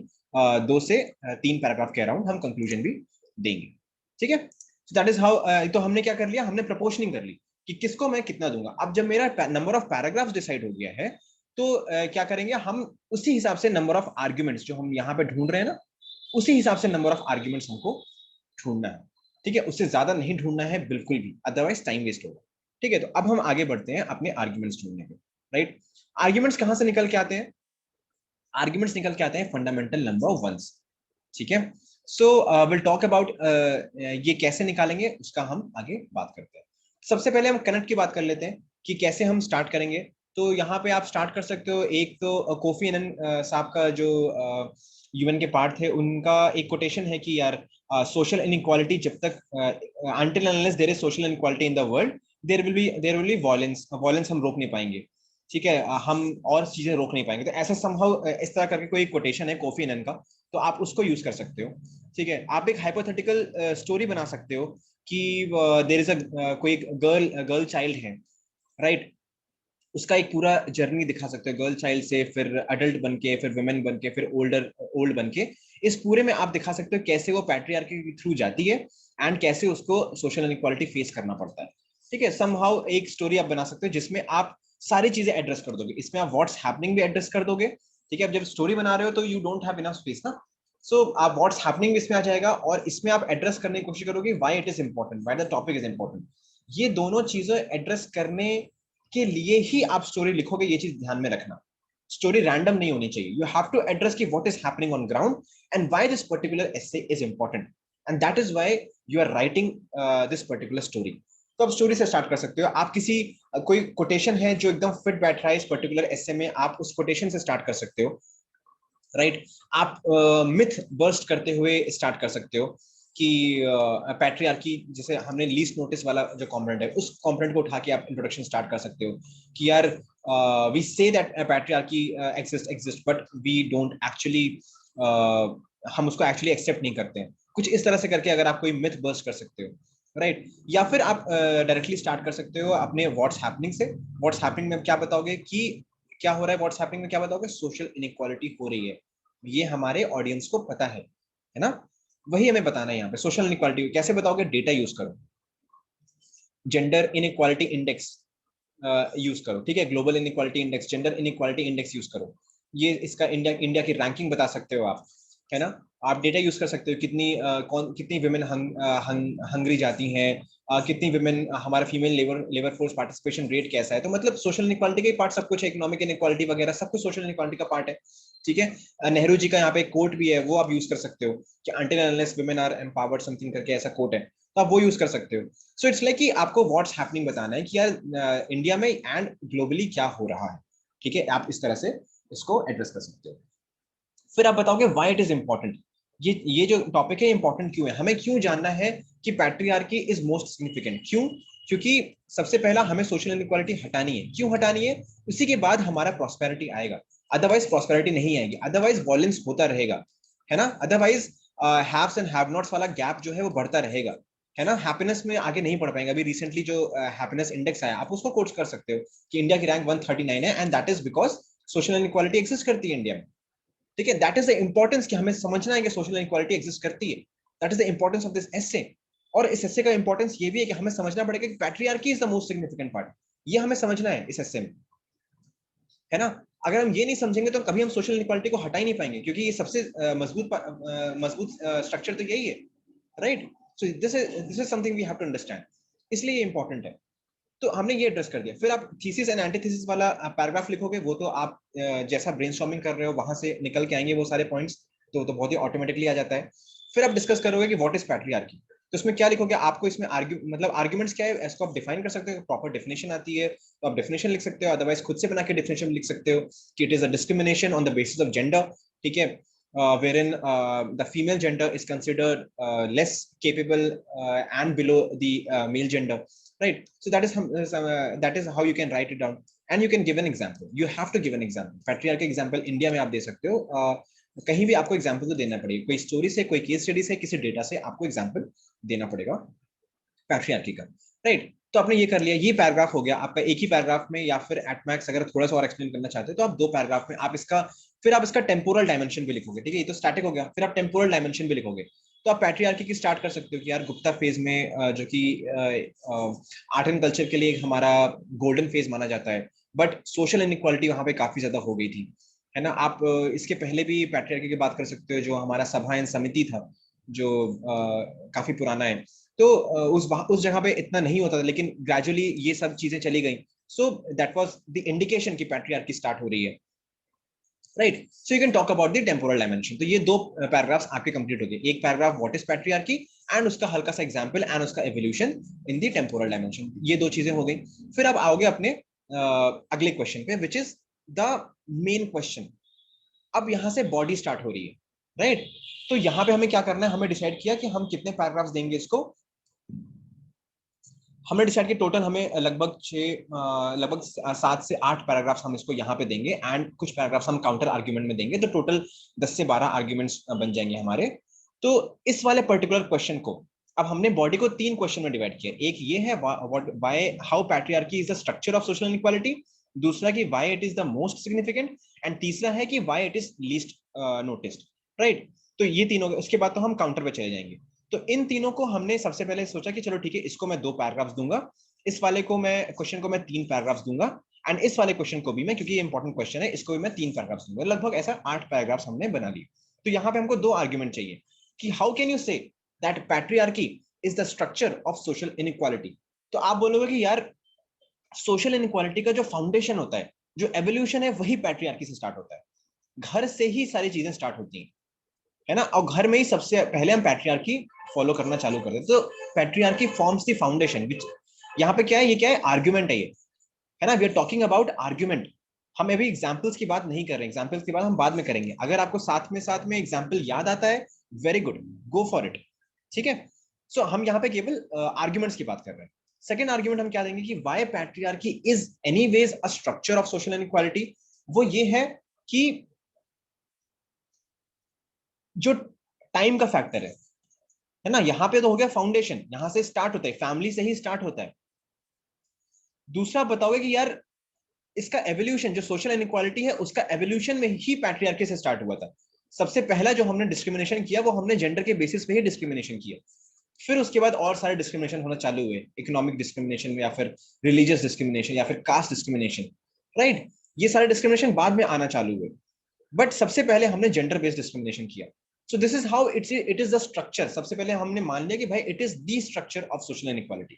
A: 2 से 3 पैराग्राफ के अराउंड हम कंक्लूजन भी देंगे, ठीक है। सो दैट इज हाउ, तो हमने क्या कर लिया, हमने प्रपोर्शनिंग कर ली कि किसको मैं कितना दूंगा। अब जब मेरा नंबर ऑफ पैराग्राफ डिसाइड हो गया है, तो क्या करेंगे हम, उसी हिसाब से नंबर ऑफ आर्ग्यूमेंट्स जो हम यहाँ पे ढूंढ रहे हैं ना, उसी हिसाब से नंबर ऑफ आर्ग्यूमेंट्स हमको ढूंढना है, ठीक है। उससे ज्यादा नहीं ढूंढना है बिल्कुल भी, अदरवाइज टाइम वेस्ट होगा, ठीक है। तो अब हम आगे बढ़ते हैं अपने आर्ग्यूमेंट्स ढूंढने पे, राइट। आर्ग्यूमेंट्स कहां से निकल के आते हैं, आर्ग्यूमेंट्स निकल के आते हैं फंडामेंटल नंबर ऑफ वंस, ठीक है। सो विल टॉक अबाउट ये कैसे निकालेंगे उसका हम आगे बात करते हैं। सबसे पहले हम कनेक्ट की बात कर लेते हैं कि कैसे हम स्टार्ट करेंगे। तो यहाँ पे आप स्टार्ट कर सकते हो, एक तो कोफी अनन साहब का जो यूएन के पार्ट थे, उनका एक कोटेशन है कि यार सोशल इनइक्वालिटी जब तक, until and unless there is social inequality in the world, there will be violence, violence हम रोक नहीं पाएंगे, ठीक है, हम और चीजें रोक नहीं पाएंगे। तो ऐसा संभव इस तरह करके कोई कोटेशन है कोफी अनन का, तो आप उसको यूज कर सकते हो। ठीक है, आप एक हाइपोथेटिकल स्टोरी बना सकते हो कि देयर इज अ कोई गर्ल चाइल्ड है, राइट, उसका एक पूरा जर्नी दिखा सकते हो, गर्ल चाइल्ड से फिर अडल्ट बन के, फिर वुमेन बन के, फिर ओल्ड बन के। इस पूरे में आप दिखा सकते हो कैसे वो पैट्रियार्की के थ्रू जाती है एंड कैसे उसको सोशल इनइक्वालिटी फेस करना पड़ता है। ठीक है, समहाउ एक स्टोरी आप बना सकते हो जिसमें आप सारी चीजें एड्रेस कर दोगे, इसमें आप व्हाट्स हैपनिंग भी एड्रेस कर दोगे। ठीक है, अब जब स्टोरी बना रहे हो तो you don't have enough space ना, सो आप व्हाट्स हैपनिंग इसमें आ जाएगा और इसमें आप एड्रेस करने की कोशिश करोगे why it is important, why the topic is important. ये दोनों चीजें एड्रेस करने के लिए ही आप स्टोरी लिखोगे, ये चीज ध्यान में रखना। स्टोरी रैंडम नहीं होनी चाहिए, यू हैव टू एड्रेस की what is happening on ground and why this particular essay is important and that is why you are writing this particular story. तो आप स्टोरी से स्टार्ट कर सकते हो, आप किसी कोई कोटेशन है जो एकदम फिट बैठ रहा है इस पर्टिकुलर एसे में, आप उस कोटेशन से स्टार्ट कर सकते हो, राइट। आप मिथ बर्स्ट करते हुए स्टार्ट कर सकते हो कि पैट्रियार्की, जैसे हमने लीस्ट नोटिस वाला जो कॉम्पोनेंट है उस कॉम्पोनेंट को उठा के आप इंट्रोडक्शन स्टार्ट कर सकते हो कि यार we say that patriarchy exist but we don't actually, हम उसको एक्चुअली एक्सेप्ट नहीं करते हैं, कुछ इस तरह से करके अगर आप कोई मिथ बर्स्ट कर सकते हो, राइट। या फिर आप डायरेक्टली स्टार्ट कर सकते हो अपने व्हाट्स हैपनिंग से। व्हाट्स हैपनिंग में क्या बताओगे कि क्या हो रहा है, व्हाट्स हैपनिंग में क्या बताओगे, सोशल इनइक्वालिटी हो रही है, ये हमारे ऑडियंस को पता है ना, वही हमें बताना है यहाँ पे। सोशल इनइक्वालिटी कैसे बताओगे, डेटा यूज करो, जेंडर इनइक्वालिटी इंडेक्स यूज करो, ठीक है, global inequality index, gender inequality index use करो, ये इसका इंडिया इंडिया की रैंकिंग बता सकते हो आप, है ना। आप डेटा यूज कर सकते हो, कितनी वुमेन हंगरी जाती हैं, कितनी वुमेन, हमारा female labour labour force participation rate कैसा है। तो मतलब सोशल इनइक्वालिटी का ही पार्ट सब कुछ है, इकोनॉमिक इनइक्वालिटी वगैरह सब कुछ सोशल इनइक्वालिटी का पार्ट है। ठीक है, नेहरू जी का यहाँ पे कोट भी है, वो आप यूज कर सकते हो कि until unless women are empowered something करके ऐसा कोट है, तो आप वो यूज कर सकते हो। सो इट्स लाइक कि आपको व्हाट्स हैपनिंग बताना है कि यार इंडिया में एंड ग्लोबली क्या हो रहा है। ठीक है, आप इस तरह से इसको एड्रेस कर सकते हो। फिर आप बताओगे व्हाई इट इज इंपॉर्टेंट, ये जो टॉपिक है इंपॉर्टेंट क्यों है, हमें क्यों जानना है कि पैट्रियार्की इज मोस्ट सिग्निफिकेंट, क्यों? क्योंकि सबसे पहला हमें सोशल इनइक्वालिटी हटानी है, क्यों हटानी है, उसी के बाद हमारा प्रॉस्पेरिटी आएगा, अदरवाइज प्रॉस्पेरिटी नहीं आएगी, अदरवाइज वॉयलेंस होता रहेगा, है ना, otherwise haves and have nots वाला गैप जो है वो बढ़ता रहेगा, है ना, हैप्पीनेस में आगे नहीं बढ़ पाएंगे। अभी रिसेंटली जो हैप्पीनेस इंडेक्स आया, आप उसको कोट कर सकते हो कि इंडिया की रैंक 139 है and that is because social inequality exist करती है इंडिया में। ठीक है, दैट इज द इंपॉर्टेंस कि हमें समझना है कि सोशल इनइक्वालिटी एग्जिस्ट करती है, that is the importance of this एसे। और इस एसे का इंपॉर्टेंस ये भी है कि हमें समझना पड़ेगा कि patriarchy is the most significant part, ये हमें समझना है इस एसे में, है ना। अगर हम ये नहीं समझेंगे तो कभी हम सोशल इनइक्वालिटी को हटा ही नहीं पाएंगे, क्योंकि ये सबसे मजबूत स्ट्रक्चर तो यही है, right. So this is something we have to understand, इसलिए ये इंपॉर्टेंट है। तो हमने ये एड्रेस कर दिया। फिर आप थीसिस एंड एंटीथेसिस वाला पैराग्राफ लिखोगे, वो तो आप जैसा ब्रेनस्टॉर्मिंग कर रहे हो वहां से निकल के आएंगे वो सारे पॉइंट्स, तो बहुत ही ऑटोमेटिकली आ जाता है। फिर आप डिस्कस करोगे कि व्हाट इज पैट्रियार्की, तो इसमें क्या लिखोगे, आपको इसमें मतलब आर्ग्यूमेंट्स क्या है, इसको आप डिफाइन कर सकते हो, प्रॉपर डेफिनेशन आती है तो आप डेफिनेशन लिख सकते हो, अदरवाइज खुद से बना के डेफिनेशन लिख सकते हो कि it is a discrimination on the basis of gender. ठीक है, wherein the female gender is considered less capable and below the male gender, right? So that is how you can write it down and you can give an example, you have to give an example, patriarchy example India में आप दे सकते हो, कहीं भी आपको example तो देना पड़ेगा, कोई स्टोरी से, कोई केस स्टडी से, किसी डेटा से आपको एग्जाम्पल देना पड़ेगा पैट्रियार्की का, राइट। तो आपने ये कर लिया, ये पैराग्राफ हो गया आपका एक ही पैराग्राफ में, या फिर एट मैक्स अगर थोड़ा सा और एक्सप्लेन करना चाहते हो तो आप दो पैराग्राफ में आप इसका, फिर आप इसका टेम्पोरल डायमेंशन भी लिखोगे। ठीक है, ये तो स्टैटिक हो गया, फिर आप टेम्पोरल डायमेंशन भी लिखोगे। तो आप पैट्रियार्की की स्टार्ट कर सकते हो कि यार गुप्ता फेज में जो कि आर्ट एंड कल्चर के लिए हमारा गोल्डन फेज माना जाता है, बट सोशल इनइक्वालिटी वहां पे काफी ज्यादा हो गई थी, है ना। आप इसके पहले भी पैट्रियार्की की बात कर सकते हो, जो हमारा सभा एंड समिति था जो काफी पुराना है, तो उस जगह पे इतना नहीं होता था, लेकिन ग्रेजुअली ये सब चीजें चली गई। So that was the indication की पैट्रियार्की स्टार्ट हो रही है, right. So you can talk about the temporal dimension. तो ये दो पैराग्राफ्स आपके कंप्लीट हो गए, एक paragraph what is patriarchy and उसका हल्का सा एग्जांपल एंड उसका evolution in the temporal dimension, ये दो चीजें हो गई। फिर आप आओगे अपने अगले क्वेश्चन पे, which is the main question. अब यहाँ से बॉडी स्टार्ट हो रही है, राइट। तो यहाँ पे हमें क्या करना है, हमें डिसाइड किया कि हम कितने पैराग्राफ्स देंगे इसको, हमने डिसाइड किया टोटल हमें लगभग 7 से 8 पैराग्राफ्स हम इसको यहाँ पे देंगे एंड कुछ पैराग्राफ्स हम काउंटर आर्ग्यूमेंट में देंगे, तो टोटल 10 से 12 आर्ग्यूमेंट्स बन जाएंगे हमारे। तो इस वाले पर्टिकुलर क्वेश्चन को अब हमने बॉडी को 3 क्वेश्चन में डिवाइड किया। एक ये है why how patriarchy is the structure of social inequality, दूसरा कि why it is the most significant, and तीसरा है कि why it is least noticed, right. तो ये तीनों, उसके बाद तो हम काउंटर पे चले जाएंगे। तो इन तीनों को हमने सबसे पहले सोचा कि चलो ठीक है, इसको मैं 2 पैराग्राफ्स दूंगा, इस वाले को मैं क्वेश्चन को मैं 3 पैराग्राफ्स दूंगा, एंड इस वाले क्वेश्चन को भी मैं, क्योंकि ये इंपॉर्टेंट क्वेश्चन है, इसको भी मैं 3 पैराग्राफ्स दूंगा। लगभग ऐसा 8 पैराग्राफ्स हमने बना लिए। तो यहाँ पे हमको 2 आर्ग्यूमेंट चाहिए कि हाउ कैन यू से that patriarchy is the structure of social inequality. तो आप बोलोगे कि यार सोशल इनइक्वालिटी का जो फाउंडेशन होता है, जो एवोल्यूशन है, वही पैट्रियार्की से स्टार्ट होता है। घर से ही सारी चीजें स्टार्ट होती हैं, है ना, और घर में ही सबसे पहले हम पैट्रियार्की फॉलो करना चालू कर देते। तो पैट्रियार्की फॉर्म्स द फाउंडेशन विच, यहाँ पे क्या है, ये क्या है, आर्ग्यूमेंट है ये, है ना, we are talking about argument. हम अभी एग्जांपल्स की बात नहीं कर रहे हैं, एग्जांपल्स की बात हम बाद में करेंगे। अगर आपको साथ में एग्जांपल याद आता है, very good, go for it, ठीक है। सो हम यहाँ पे केवल आर्ग्यूमेंट्स की बात कर रहे हैं। सेकेंड आर्ग्यूमेंट हम क्या देंगे कि why patriarchy is anyways a structure of social inequality. वो ये है कि जो टाइम का फैक्टर है ना, यहाँ पे तो हो गया फाउंडेशन, यहां से स्टार्ट होता है, फैमिली से ही स्टार्ट होता है। दूसरा बताओगे कि यार इसका एवोल्यूशन, जो सोशल इनइक्वालिटी है, उसका एवोल्यूशन में ही पैट्रियार्की से स्टार्ट हुआ था। सबसे पहला जो हमने डिस्क्रिमिनेशन किया, वो हमने जेंडर के बेसिस पे ही डिस्क्रिमिनेशन किया। फिर उसके बाद और सारे डिस्क्रिमिनेशन होना चालू हुए, इकोनॉमिक डिस्क्रिमिनेशन या फिर रिलीजियस डिस्क्रिमिनेशन या फिर कास्ट डिस्क्रिमिनेशन, राइट। ये सारे डिस्क्रिमिनेशन बाद में आना चालू हुए, बट सबसे पहले हमने जेंडर बेस्ड डिस्क्रिमिनेशन किया। सो this is how it is the structure. सबसे पहले हमने मान लिया कि भाई it is the structure of social inequality.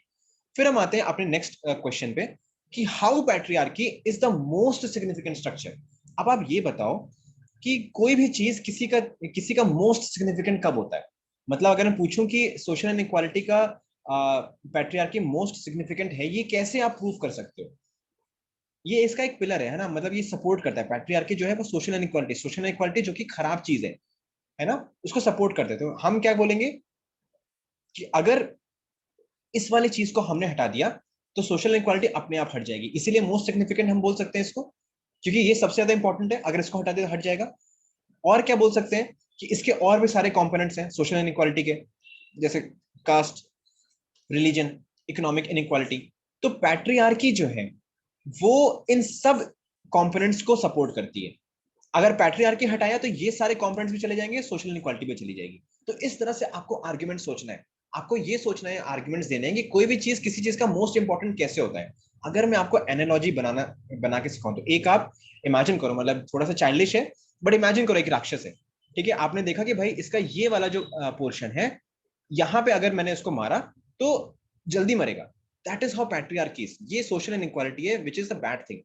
A: फिर हम आते हैं अपने नेक्स्ट क्वेश्चन पे कि how patriarchy is the most significant structure. अब आप ये बताओ कि कोई भी चीज किसी का मोस्ट सिग्निफिकेंट कब होता है। मतलब अगर मैं पूछूं कि सोशल इनइक्वालिटी का पैट्रियार्की मोस्ट सिग्निफिकेंट है, ये कैसे आप प्रूव कर सकते हो। ये इसका एक पिलर है ना, मतलब ये सपोर्ट करता है पैट्रियार्की जो है वो सोशल इनइक्वालिटी जो कि खराब चीज है ना, उसको सपोर्ट करते हैं। तो हम क्या बोलेंगे कि अगर इस वाली चीज को हमने हटा दिया तो सोशल इनइक्वालिटी अपने आप हट जाएगी, इसीलिए मोस्ट सिग्निफिकेंट हम बोल सकते हैं इसको, क्योंकि ये सबसे ज्यादा इंपॉर्टेंट है। अगर इसको हटा दिया तो हट जाएगा। और क्या बोल सकते हैं कि इसके और भी सारे कंपोनेंट्स हैं सोशल इनइक्वालिटी के, जैसे कास्ट, रिलीजन, इकोनॉमिक इनइक्वालिटी। तो पैट्रियार्की जो है वो इन सब कंपोनेंट्स को सपोर्ट करती है। अगर पैट्रियार्की हटाया तो ये सारे कंपोनेंट्स भी चले जाएंगे, सोशल इनइक्वालिटी भी चली जाएगी। तो इस तरह से आपको आर्गुमेंट सोचना है, आपको ये सोचना है, आर्गुमेंट्स देने हैं कि कोई भी चीज, किसी चीज का मोस्ट इंपॉर्टेंट कैसे होता है। अगर मैं आपको एनालॉजी बना के सिखाऊं, तो एक आप इमेजिन करो, मतलब थोड़ा सा चाइल्डिश है, बट इमेजिन करो एक राक्षस है, ठीक है। आपने देखा कि भाई इसका ये वाला जो पोर्शन है, यहाँ पे अगर मैंने इसको मारा तो जल्दी मरेगा। That is how patriarchy is. ये सोशल इनइक्वालिटी है which is the bad thing,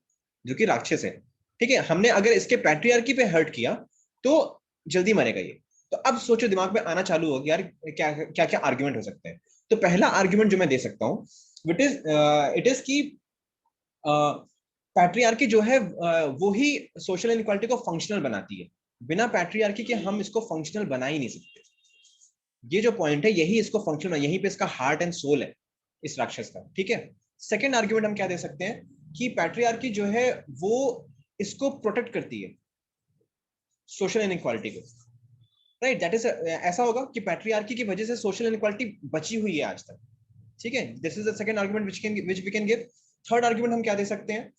A: जो कि राक्षस है, ठीक है। हमने अगर इसके पैट्रियार्की पे हर्ट किया तो जल्दी मरेगा ये। तो अब सोचो, दिमाग में आना चालू हो कि यार क्या क्या क्या आर्ग्यूमेंट हो सकते हैं। तो पहला आर्ग्यूमेंट जो मैं दे सकता हूँ इट इज की पैट्रियार्की जो है वो ही सोशल इनइक्वालिटी को फंक्शनल बनाती है। बिना पैट्रियार्की के हम इसको फंक्शनल बना ही नहीं सकते। ये जो पॉइंट है यही इसको फंक्शनल, यहीं पे इसका हार्ट एंड सोल है इस राक्षस का, ठीक है। सेकेंड आर्ग्यूमेंट हम क्या दे सकते हैं कि पैट्रियार्की जो है वो इसको प्रोटेक्ट करती है, सोशल इनइक्वालिटी को, राइट। दैट इज, ऐसा होगा कि पैट्रियार्की की वजह से सोशल इनइक्वालिटी बची हुई है आज तक, ठीक है। This is the second argument which we can give. Third argument हम क्या दे सकते हैं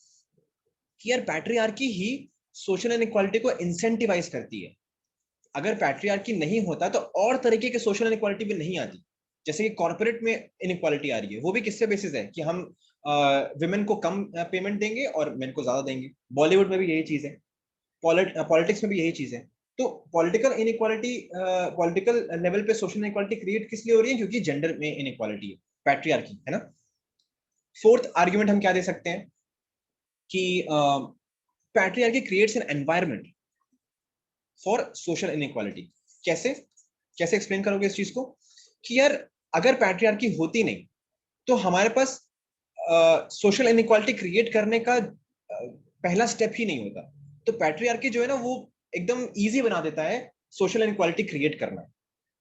A: कि यार पैट्रियार्की ही सोशल इनइक्वालिटी को इंसेंटिवाइज करती है। अगर पैट्रियार्की नहीं होता तो और तरीके के सोशल इनइक्वालिटी भी नहीं आती। जैसे कि कॉर्पोरेट में इनइक्वालिटी आ रही है, वो भी किससे बेसिस है कि हम विमेन को कम पेमेंट देंगे और मेन को ज्यादा देंगे। बॉलीवुड में भी यही चीज है, पॉलिटिक्स में भी यही चीज है। तो पॉलिटिकल लेवल पे सोशल इनइक्वालिटी क्रिएट किस लिए हो रही है, क्योंकि जेंडर में इनइक्वालिटी है, पैट्रियार्की, है ना। फोर्थ आर्ग्यूमेंट हम क्या दे सकते हैं कि patriarchy creates an environment for social inequality. कैसे कैसे एक्सप्लेन करोगे इस चीज को कि यार अगर पैट्रियार्की होती नहीं तो हमारे पास सोशल इनइक्वालिटी क्रिएट करने का पहला स्टेप ही नहीं होता। तो पैट्रियार्की जो है ना वो एकदम इजी बना देता है सोशल इनइक्वालिटी क्रिएट करना।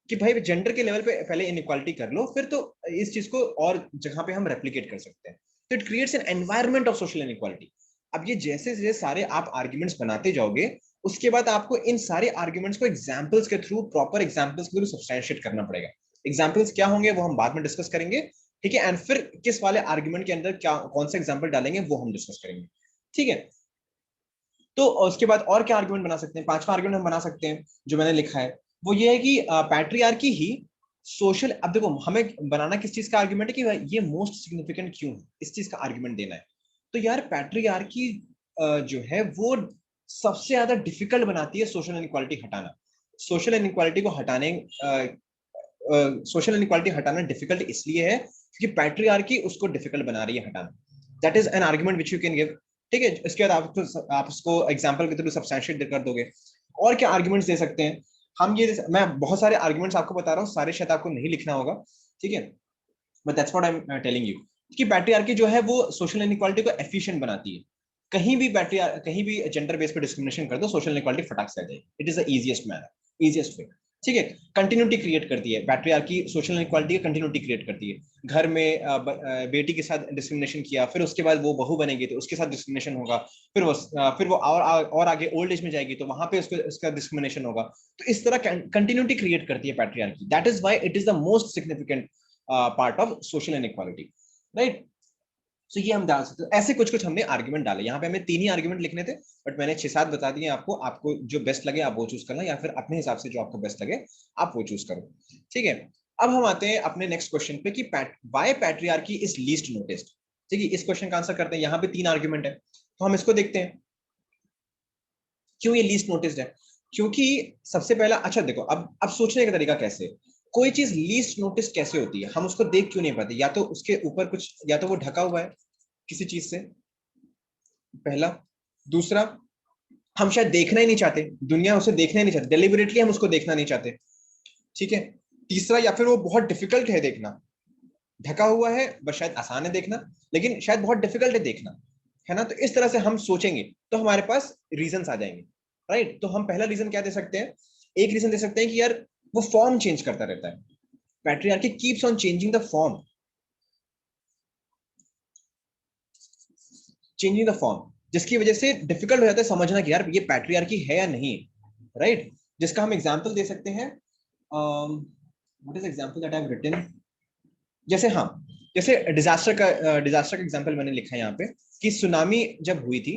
A: कि भाई जेंडर के लेवल पे पहले इनइक्वालिटी कर लो, फिर तो इस चीज को और जगह पे हम रेप्लिकेट कर सकते हैं। तो it creates an environment of social inequality. अब ये जैसे जैसे सारे आप आर्ग्यूमेंट्स बनाते जाओगे, उसके बाद आपको इन सारे आर्ग्यूमेंट्स को एग्जाम्पल्स के थ्रू, प्रॉपर एग्जाम्पल्स के थ्रू सब्सटैंशिएट करना पड़ेगा। एग्जाम्पल्स क्या होंगे वो हम बाद में डिस्कस करेंगे, ठीक है। एंड फिर किस वाले आर्ग्यूमेंट के अंदर क्या कौन सा एग्जाम्पल डालेंगे वो हम डिस्कस करेंगे, ठीक है। तो उसके बाद और क्या आर्ग्यूमेंट बना सकते हैं? पांचवा आर्ग्यूमेंट हम बना सकते हैं जो मैंने लिखा है, वो ये है कि पैट्रियार्की ही सोशल। अब देखो हमें बनाना किस चीज का आर्ग्यूमेंट है कि ये मोस्ट सिग्निफिकेंट क्यों है, इस चीज का आर्ग्यूमेंट देना है। तो यार पैट्रियार्की जो है वो सबसे ज्यादा डिफिकल्ट बनाती है सोशल इनइक्वालिटी हटाना। सोशल इनइक्वालिटी को हटाने सोशल इनइक्वालिटी हटाना डिफिकल्ट इसलिए है क्योंकि पैट्रियार्की उसको डिफिकल्ट बना रही है हटाना। That is an argument which you can give, ठीक है। इसके बाद आप उसको एग्जांपल के थ्रू सब्सटैंशिएट कर दोगे। और क्या आर्ग्यूमेंट्स दे सकते हैं हम? ये मैं बहुत सारे आर्ग्यूमेंट्स आपको बता रहा हूँ, सारे शायद आपको नहीं लिखना होगा, ठीक है, but that's what I am telling you कि पैट्रियार्की जो है वो सोशल इनइक्वालिटी को एफिशिएंट बनाती है। कहीं भी जेंडर बेस पे डिस्क्रिमिनेशन कर दो, सोशल इनइक्वालिटी फटाक से आ जाएगी। It is the easiest manner, easiest way, ठीक है। कंटिन्यूटी क्रिएट करती है पैट्रियार्की, सोशल इनइक्वालिटी की कंटिन्यूटी क्रिएट करती है। घर में बेटी के साथ डिस्क्रिमिनेशन किया, फिर उसके बाद वो बहू बनेगी तो उसके साथ डिस्क्रिमिनेशन होगा, फिर वो और आगे ओल्ड एज में जाएगी तो वहां पे उसका डिस्क्रिमिनेशन होगा। तो इस तरह कंटिन्यूटी क्रिएट करती है patriarchy. That is why it is the most significant part of social inequality, right. तो ये हम डाल सकते हैं। ऐसे कुछ कुछ हमने आर्ग्यूमेंट डाले। यहाँ पे हमें 3 ही आर्ग्यूमेंट लिखने थे, बट मैंने 6-7 बता दिए आपको। आपको जो बेस्ट लगे आप वो चूज करना, या फिर अपने हिसाब से जो आपको बेस्ट लगे आप वो चूज करो, ठीक है। अब हम आते हैं अपने नेक्स्ट क्वेश्चन पे कि why patriarchy is least noticed, ठीक है। इस क्वेश्चन का आंसर करते हैं। यहाँ पे 3 आर्ग्यूमेंट है, तो हम इसको देखते हैं क्यों ये लीस्ट नोटिस्ड है। क्योंकि सबसे पहला, अच्छा देखो, अब सोचने का तरीका कैसे है? कोई चीज लीस्ट नोटिस कैसे होती है? हम उसको देख क्यों नहीं पाते? या तो उसके ऊपर कुछ, या तो वो ढका हुआ है किसी चीज से, पहला। दूसरा, हम शायद देखना ही नहीं चाहते, दुनिया उसे देखना ही नहीं चाहती, डेलिबरेटली हम उसको देखना नहीं चाहते, ठीक है। तीसरा, या फिर वो बहुत डिफिकल्ट है देखना, ढका हुआ है बस शायद आसान है देखना, लेकिन शायद बहुत डिफिकल्ट है देखना, है ना। तो इस तरह से हम सोचेंगे तो हमारे पास रीजन आ जाएंगे, राइट। तो हम पहला रीजन क्या दे सकते हैं? एक रीजन दे सकते हैं कि यार वो फॉर्म चेंज करता रहता है, patriarchy keeps on changing the form, changing the form, जिसकी वजह से डिफिकल्ट हो जाता है समझना कि यार ये पैट्रियार्की है या नहीं, राइट। जिसका हम एग्जांपल दे सकते हैं, what is example that I have written, जैसे हाँ, जैसे डिजास्टर का एग्जांपल मैंने लिखा है यहाँ पे कि सुनामी जब हुई थी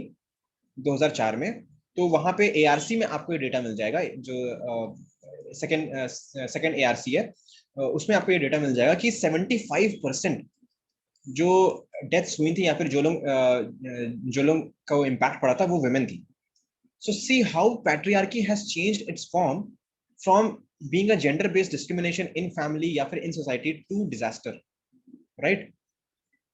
A: 2004 में, तो वहां पे एआरसी में आपको ये डेटा मिल जाएगा, जो सेकंड एआरसी है, उसमें आपको ये डेटा मिल जाएगा कि 75% जो डेथ्स हुई थी या फिर जो लोग का वो इम्पैक्ट पड़ा था वो वुमेन थी। So see how patriarchy has changed its form from being a gender based discrimination in family या फिर in society to disaster, right.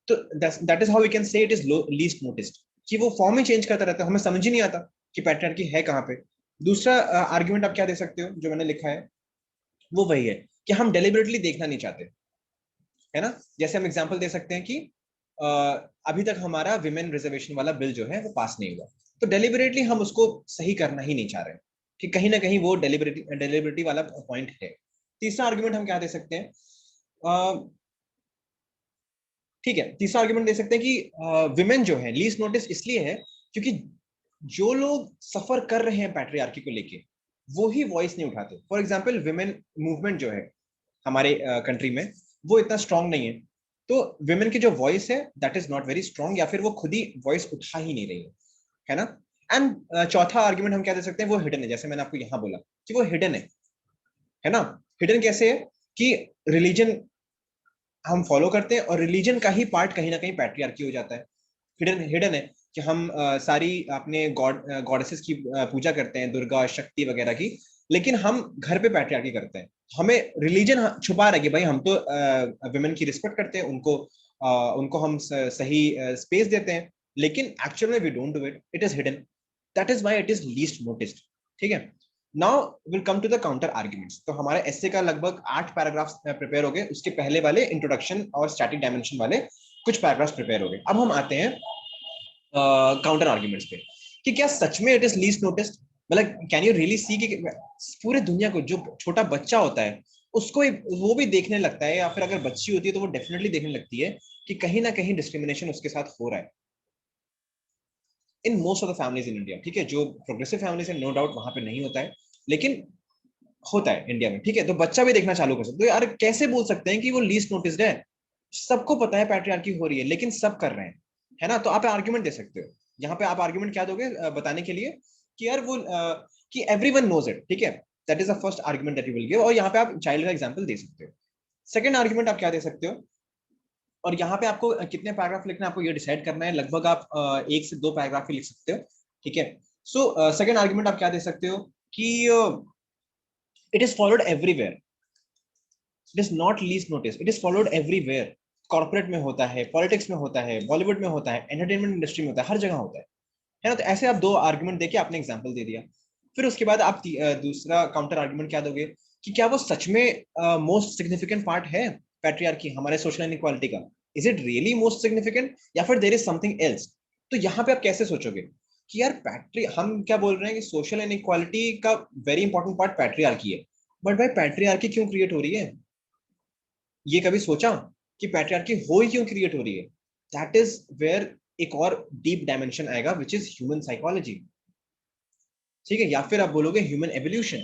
A: तो that is how we can say it is least noticed, कि वो form ही change करता रहता है, हमें समझ ही नहीं आता कि पैट्रियार्की है कहाँ पे। दूसरा आर्ग्यूमेंट आप क्या दे सकते हो जो मैंने लिखा है, वो वही है कि हम डेलिबरेटली देखना नहीं चाहते, है ना। जैसे हम एग्जांपल दे सकते हैं कि अभी तक हमारा विमेन रिजर्वेशन वाला बिल जो है वो पास नहीं हुआ, तो डेलिबरेटली हम उसको सही करना ही नहीं चाह रहे, कि कहीं ना कहीं वो डेलिबरेटी वाला पॉइंट है। तीसरा आर्गुमेंट हम क्या दे सकते हैं? ठीक है, तीसरा आर्गुमेंट दे सकते हैं कि विमेन जो है लीस्ट नोटिस इसलिए है क्योंकि जो लोग सफर कर रहे हैं पैट्रियार्की को लेके वो ही वॉइस नहीं उठाते। फॉर एग्जाम्पल विमेन मूवमेंट जो है हमारे कंट्री में वो इतना स्ट्रांग नहीं है, तो विमेन की जो वॉइस है that is not very strong, या फिर वो खुद ही वॉइस उठा ही नहीं रही है ना। एंड चौथा आर्ग्यूमेंट हम क्या दे सकते हैं, वो हिडन है। जैसे मैंने आपको यहाँ बोला कि वो हिडन है ना। हिडन कैसे है कि रिलीजन हम फॉलो करते हैं और रिलीजन का ही पार्ट कहीं ना कहीं पैट्रियार्की हो जाता है। हिडन हिडन है कि हम सारी अपने गॉडेसेस की पूजा करते हैं, दुर्गा शक्ति वगैरह की, लेकिन हम घर पे पैट्रियार्की करते हैं। हमें रिलीजन छुपा रहा है कि भाई हम तो विमेन की रिस्पेक्ट करते हैं, उनको हम सही स्पेस देते हैं, लेकिन एक्चुअल में we don't do it, it is hidden. That is why it is least noticed, ठीक है। Now will come to the counter arguments. तो हमारे एस्से का लगभग 8 पैराग्राफ्स प्रिपेयर हो गए, उसके पहले वाले इंट्रोडक्शन और स्टैटिक डायमेंशन वाले कुछ पैराग्राफ्स प्रिपेयर हो गए। अब हम आते हैं काउंटर आर्ग्यूमेंट्स पे कि क्या सच में इट इज लीस्ट नोटिस्ड। मतलब कैन यू रियली सी कि पूरे दुनिया को, जो छोटा बच्चा होता है उसको वो भी देखने लगता है, या फिर अगर बच्ची होती है तो वो डेफिनेटली देखने लगती है कि कहीं ना कहीं डिस्क्रिमिनेशन उसके साथ हो रहा है in most of the families in India. ठीक है, जो प्रोग्रेसिव फैमिलीज है नो डाउट वहां पे नहीं होता है, लेकिन होता है इंडिया में। ठीक है, तो बच्चा भी देखना चालू कर सकते, तो यार कैसे बोल सकते हैं कि वो लीस्ट नोटिस्ड है? सबको पता है पैट्रियार्की हो रही है, लेकिन सब कर रहे हैं, है ना? तो आप आर्ग्यूमेंट दे सकते हो, यहाँ पे आप आर्ग्यूमेंट क्या दोगे बताने के लिए कि यार वो कि एवरीवन नोज इट। ठीक है, that is the first argument that you will give, और यहाँ पे आप चाइल्ड का एग्जांपल दे सकते हो। सेकंड आर्ग्यूमेंट आप क्या दे सकते हो, और यहाँ पे आपको कितने पैराग्राफ लिखना है आपको ये डिसाइड करना है, लगभग आप 1 से 2 पैराग्राफ ही लिख सकते हो। ठीक है, सो सेकंड आर्ग्यूमेंट आप क्या दे सकते हो कि it is followed everywhere, it is not least notice, it is followed everywhere. Corporate में होता है, पॉलिटिक्स में होता है, बॉलीवुड में होता है, एंटरटेनमेंट इंडस्ट्री में होता है, हर जगह होता है ना? तो ऐसे आप 2 आर्ग्यूमेंट देके आपने एग्जांपल दे दिया। फिर उसके बाद आप दूसरा काउंटर आर्ग्यूमेंट क्या दोगे कि क्या वो सच में मोस्ट सिग्निफिकेंट पार्ट है पैट्रियार्की हमारे सोशल इनइक्वालिटी का? Is it really most significant, या फिर देयर इज समथिंग एल्स? तो यहाँ पे आप कैसे सोचोगे कि यार पैट्री हम क्या बोल रहे हैं कि सोशल इनइक्वालिटी का वेरी इंपॉर्टेंट पार्ट पैट्रियार्की है, बट भाई पैट्रियार्की क्यों क्रिएट हो रही है? ये कभी सोचा कि पैट्रियार्की हो ही क्यों क्रिएट हो रही है? दैट इज वेयर एक और डीप डायमेंशन आएगा, विच इज ह्यूमन साइकोलॉजी। ठीक है, या फिर आप बोलोगे ह्यूमन एवोल्यूशन,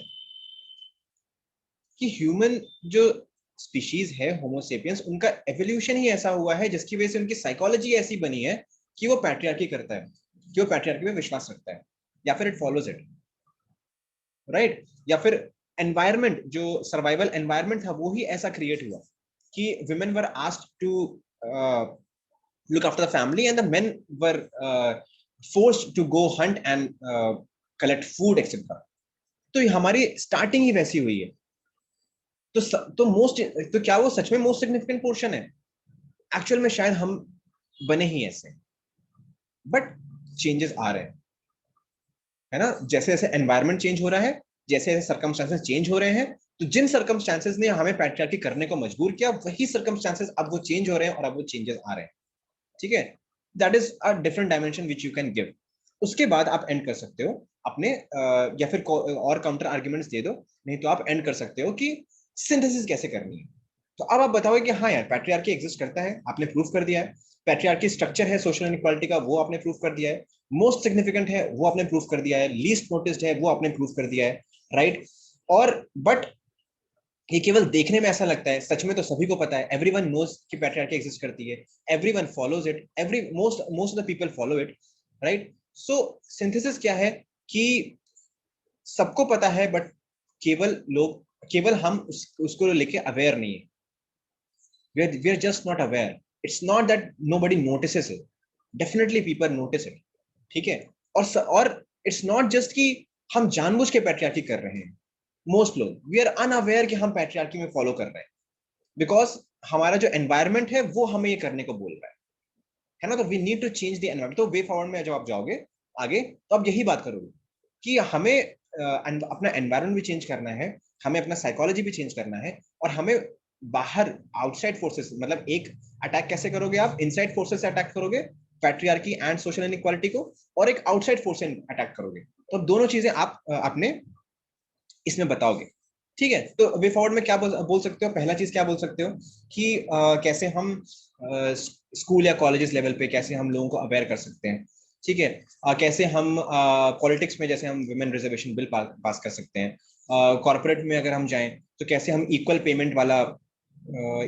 A: कि ह्यूमन जो स्पीशीज है होमोसेपियंस, उनका एवोल्यूशन ही ऐसा हुआ है जिसकी वजह से उनकी साइकोलॉजी ऐसी बनी है कि वो पैट्रियार्की करता है, कि वो पैट्रियार्की में विश्वास रखता है, या फिर इट फॉलोज इट, राइट? या फिर एनवायरमेंट, जो सर्वाइवल एनवायरमेंट था वो ही ऐसा क्रिएट हुआ कि women were asked to look after the family, and the men were forced to go hunt and collect food etc. तो हमारी स्टार्टिंग ही वैसी हुई है। तो मोस्ट, तो क्या वो सच में मोस्ट सिग्निफिकेंट पोर्शन है? एक्चुअल में शायद हम बने ही ऐसे, बट चेंजेस आ रहे हैं, है ना? जैसे जैसे एनवायरमेंट चेंज हो रहा है, जैसे जैसे सर्कमस्टांसेस चेंज हो रहे हैं, तो जिन सर्कमस्टांसेस ने हमें पैट्रियार्की करने को मजबूर किया, वही सर्कमस्टांसेस अब वो चेंज हो रहे हैं और अब वो चेंजेस आ रहे हैं। ठीक है, that is a different dimension which you can give. उसके बाद आप एंड कर सकते हो अपने या फिर और काउंटर आर्ग्यूमेंट्स दे दो, नहीं तो आप एंड कर सकते हो कि सिंथेसिस कैसे करनी है। तो अब आप बताओगे कि हाँ यार पैट्रियार्की एग्जिस्ट करता है, आपने प्रूफ कर दिया है। पैट्रियार्की स्ट्रक्चर है सोशल इनइक्वालिटी का, वो आपने प्रूफ कर दिया है। मोस्ट सिग्निफिकेंट है वो आपने प्रूफ कर दिया है, लीस्ट नोटिस्ड है वो आपने प्रूफ कर दिया है, राइट? और बट ये केवल देखने में ऐसा लगता है, सच में तो सभी को पता है, एवरीवन नोज कि पैट्रियार्की एग्जिस्ट करती है, everyone follows it, every most most of the people follow it, right? So synthesis क्या है कि सबको पता है, बट केवल हम उसको लेके अवेयर नहीं है। we are just not aware. It's not that nobody notices it. Definitely people notice it. ठीक है, और इट्स नॉट जस्ट कि हम जानबूझ के पैट्रियार्की कर रहे हैं। मोस्ट लोग वी आर अनअवेयर कि हम पैट्रियार्की में फॉलो कर रहे हैं, बिकॉज हमारा जो एनवायरमेंट है वो हमें ये करने को बोल रहा है ना? तो we need to change the environment. तो वे फॉरवर्ड में जब आप जाओगे आगे, तो आप यही बात करोगे कि हमें अपना एनवायरमेंट भी चेंज करना है, हमें अपना साइकोलॉजी भी चेंज करना है, और हमें बाहर आउटसाइड फोर्सेस, मतलब एक अटैक कैसे करोगे आप? इनसाइड फोर्सेस से अटैक करोगे पैट्रियार्की एंड सोशल इनइक्वालिटी को, और एक आउटसाइड फोर्स से अटैक करोगे। तो दोनों चीजें आप अपने इसमें बताओगे। ठीक है, तो वे फॉरवर्ड में क्या बोल सकते हो? पहला चीज क्या बोल सकते हो कि कैसे हम स्कूल या कॉलेजेस लेवल पे कैसे हम लोगों को अवेयर कर सकते हैं। ठीक है, कैसे हम पॉलिटिक्स में जैसे हम विमेन रिजर्वेशन बिल पास कर सकते हैं, कॉर्पोरेट में अगर हम जाएं तो कैसे हम इक्वल पेमेंट वाला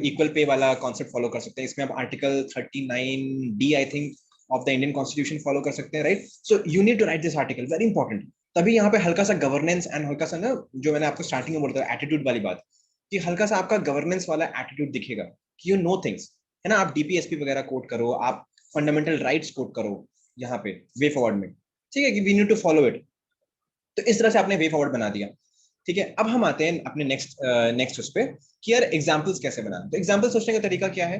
A: इक्वल पे वाला कॉन्सेप्ट फॉलो कर सकते हैं। इसमें आप article 39D I think of the Indian constitution follow कर सकते हैं, right? So you need to write this article, very important. तभी यहाँ पे हल्का सा गवर्नेंस एंड हल्का सा ना, जो मैंने आपको स्टार्टिंग में बोला था एटीट्यूड वाली बात, कि हल्का सा आपका गवर्नेंस वाला एटीट्यूड दिखेगा कि यू नो थिंग्स, है ना? आप डीपीएसपी वगैरह कोट करो, आप फंडामेंटल राइट्स कोट करो यहाँ पे वे फॉरवर्ड में। ठीक है, कि we need to follow it. तो इस तरह से आपने वे फॉरवर्ड बना दिया। ठीक है, अब हम आते हैं अपने नेक्स्ट उस पे कि यार एग्जाम्पल्स कैसे बनाना। तो एग्जाम्पल सोचने का तरीका क्या है?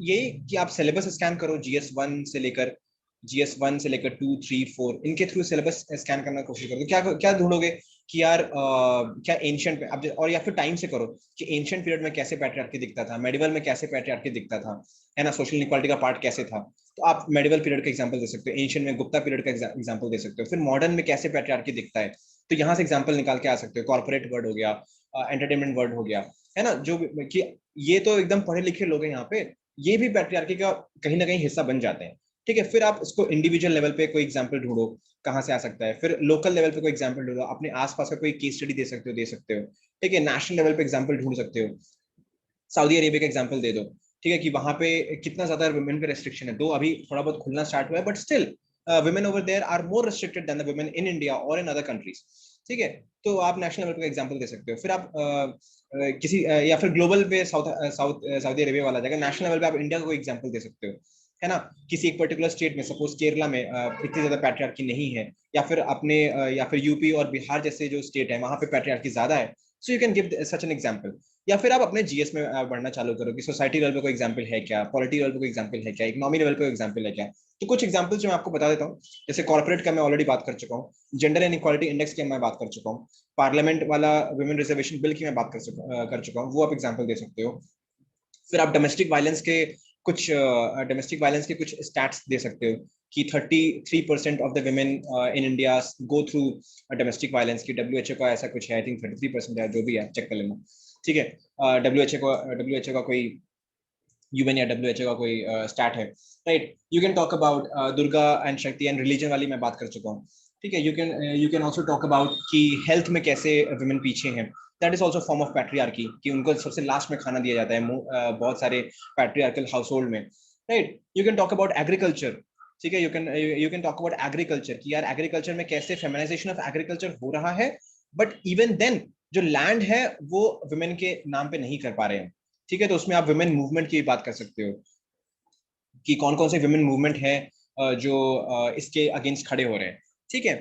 A: यही कि आप सिलेबस स्कैन करो, GS1 से लेकर 2, 3, 4, इनके थ्रू सिलेबस स्कैन करने की कोशिश करो। तो क्या क्या ढूंढोगे कि यार क्या एंशिएंट आप, और या फिर टाइम से करो कि एंशिएंट पीरियड में कैसे पैट्रियार्की दिखता था, मेडिवल में कैसे पैट्रियार्की दिखता था, है ना? सोशल इनइक्वालिटी का पार्ट कैसे था। तो आप मेडिवल पीरियड का एग्जांपल दे सकते हो, एंशिएंट में गुप्ता पीरियड का एग्जांपल दे सकते हो, फिर मॉडर्न में कैसे पैट्रियार्की दिखता है, तो यहाँ से एग्जांपल निकाल के आ सकते हो। कॉर्पोरेट वर्ल्ड हो गया, एंटरटेनमेंट वर्ल्ड हो गया, है ना, जो कि ये तो एकदम पढ़े लिखे लोग हैं यहाँ पे, ये भी पैट्रियार्की का कहीं ना कहीं हिस्सा बन जाते हैं। ठीक है, फिर आप इसको इंडिविजुअल लेवल पे कोई एग्जांपल ढूंढो कहाँ से आ सकता है, फिर लोकल लेवल पे कोई एग्जांपल ढूंढो, अपने आसपास का कोई केस स्टडी दे सकते हो। ठीक है, नेशनल लेवल पे एग्जांपल ढूंढ सकते हो, सऊदी अरेबिया का एग्जांपल दे दो। ठीक है, कि वहां पे कितना ज्यादा वुमेन पे रेस्ट्रिक्शन है, दो अभी थोड़ा बहुत खुलना स्टार्ट हुआ है, but still women over there are more restricted than the women in India और इन अदर कंट्रीज। ठीक है, तो आप नेशनल लेवल पे एग्जांपल दे सकते हो, फिर आप किसी या फिर ग्लोबल पे सऊदी अरेबिया वाला जगह, नेशनल लेवल पे आप इंडिया का कोई एग्जांपल दे सकते हो, है ना, किसी एक पर्टिकुलर स्टेट में, सपोज केरला में इतनी ज्यादा पैट्रियार्की नहीं है, या फिर अपने या फिर यूपी और बिहार जैसे जो स्टेट है वहां पे पैट्रियार्की ज्यादा है, so you can give such an example. या फिर आप अपने जीएस में बढ़ना चालू करो कि सोसाइटी लेवल पे कोई एग्जांपल है क्या, पॉलिटी लेवल पे कोई एग्जांपल है क्या, इकोनॉमी लेवल पे कोई एग्जांपल है क्या। तो कुछ एग्जांपल्स जो मैं आपको बता देता हूँ, जैसे कॉर्पोरेट का मैं ऑलरेडी बात कर चुका हूँ, जेंडर इनइक्वालिटी इंडेक्स की मैं बात कर चुका हूँ, पार्लियामेंट वाला वुमेन रिजर्वेशन बिल की मैं बात कर चुका हूँ, वो आप एग्जाम्पल दे सकते हो। फिर आप डोमेस्टिक वायलेंस के कुछ स्टैट्स दे सकते हो कि 33% of the women in India go through domestic violence की, डब्ल्यूएचओ का ऐसा कुछ है, आई थिंक 33% है, जो भी है चेक कर लेना। ठीक है, डब्ल्यूएचओ का कोई यूएन या डब्ल्यूएचओ का कोई स्टैट है, right. You can talk about Durga and शक्ति एंड रिलीजन वाली मैं बात कर चुका हूँ। ठीक है, you can also talk about कि हेल्थ में कैसे वुमेन पीछे हैं, that is also form of patriarchy, कि उनको सबसे लास्ट में खाना दिया जाता है बहुत सारे पैट्रियार्कल हाउस होल्ड में, right. You can talk about agriculture. ठीक है, you can talk about agriculture कि यार एग्रीकल्चर में कैसे फेमिनाइजेशन ऑफ एग्रीकल्चर हो रहा है, बट इवन देन जो लैंड है वो वुमेन के नाम पे नहीं कर पा रहे हैं। ठीक है, तो उसमें आप वुमेन मूवमेंट की बात कर सकते हो कि कौन कौन से वुमेन मूवमेंट है जो इसके अगेंस्ट खड़े हो रहे हैं। ठीक है,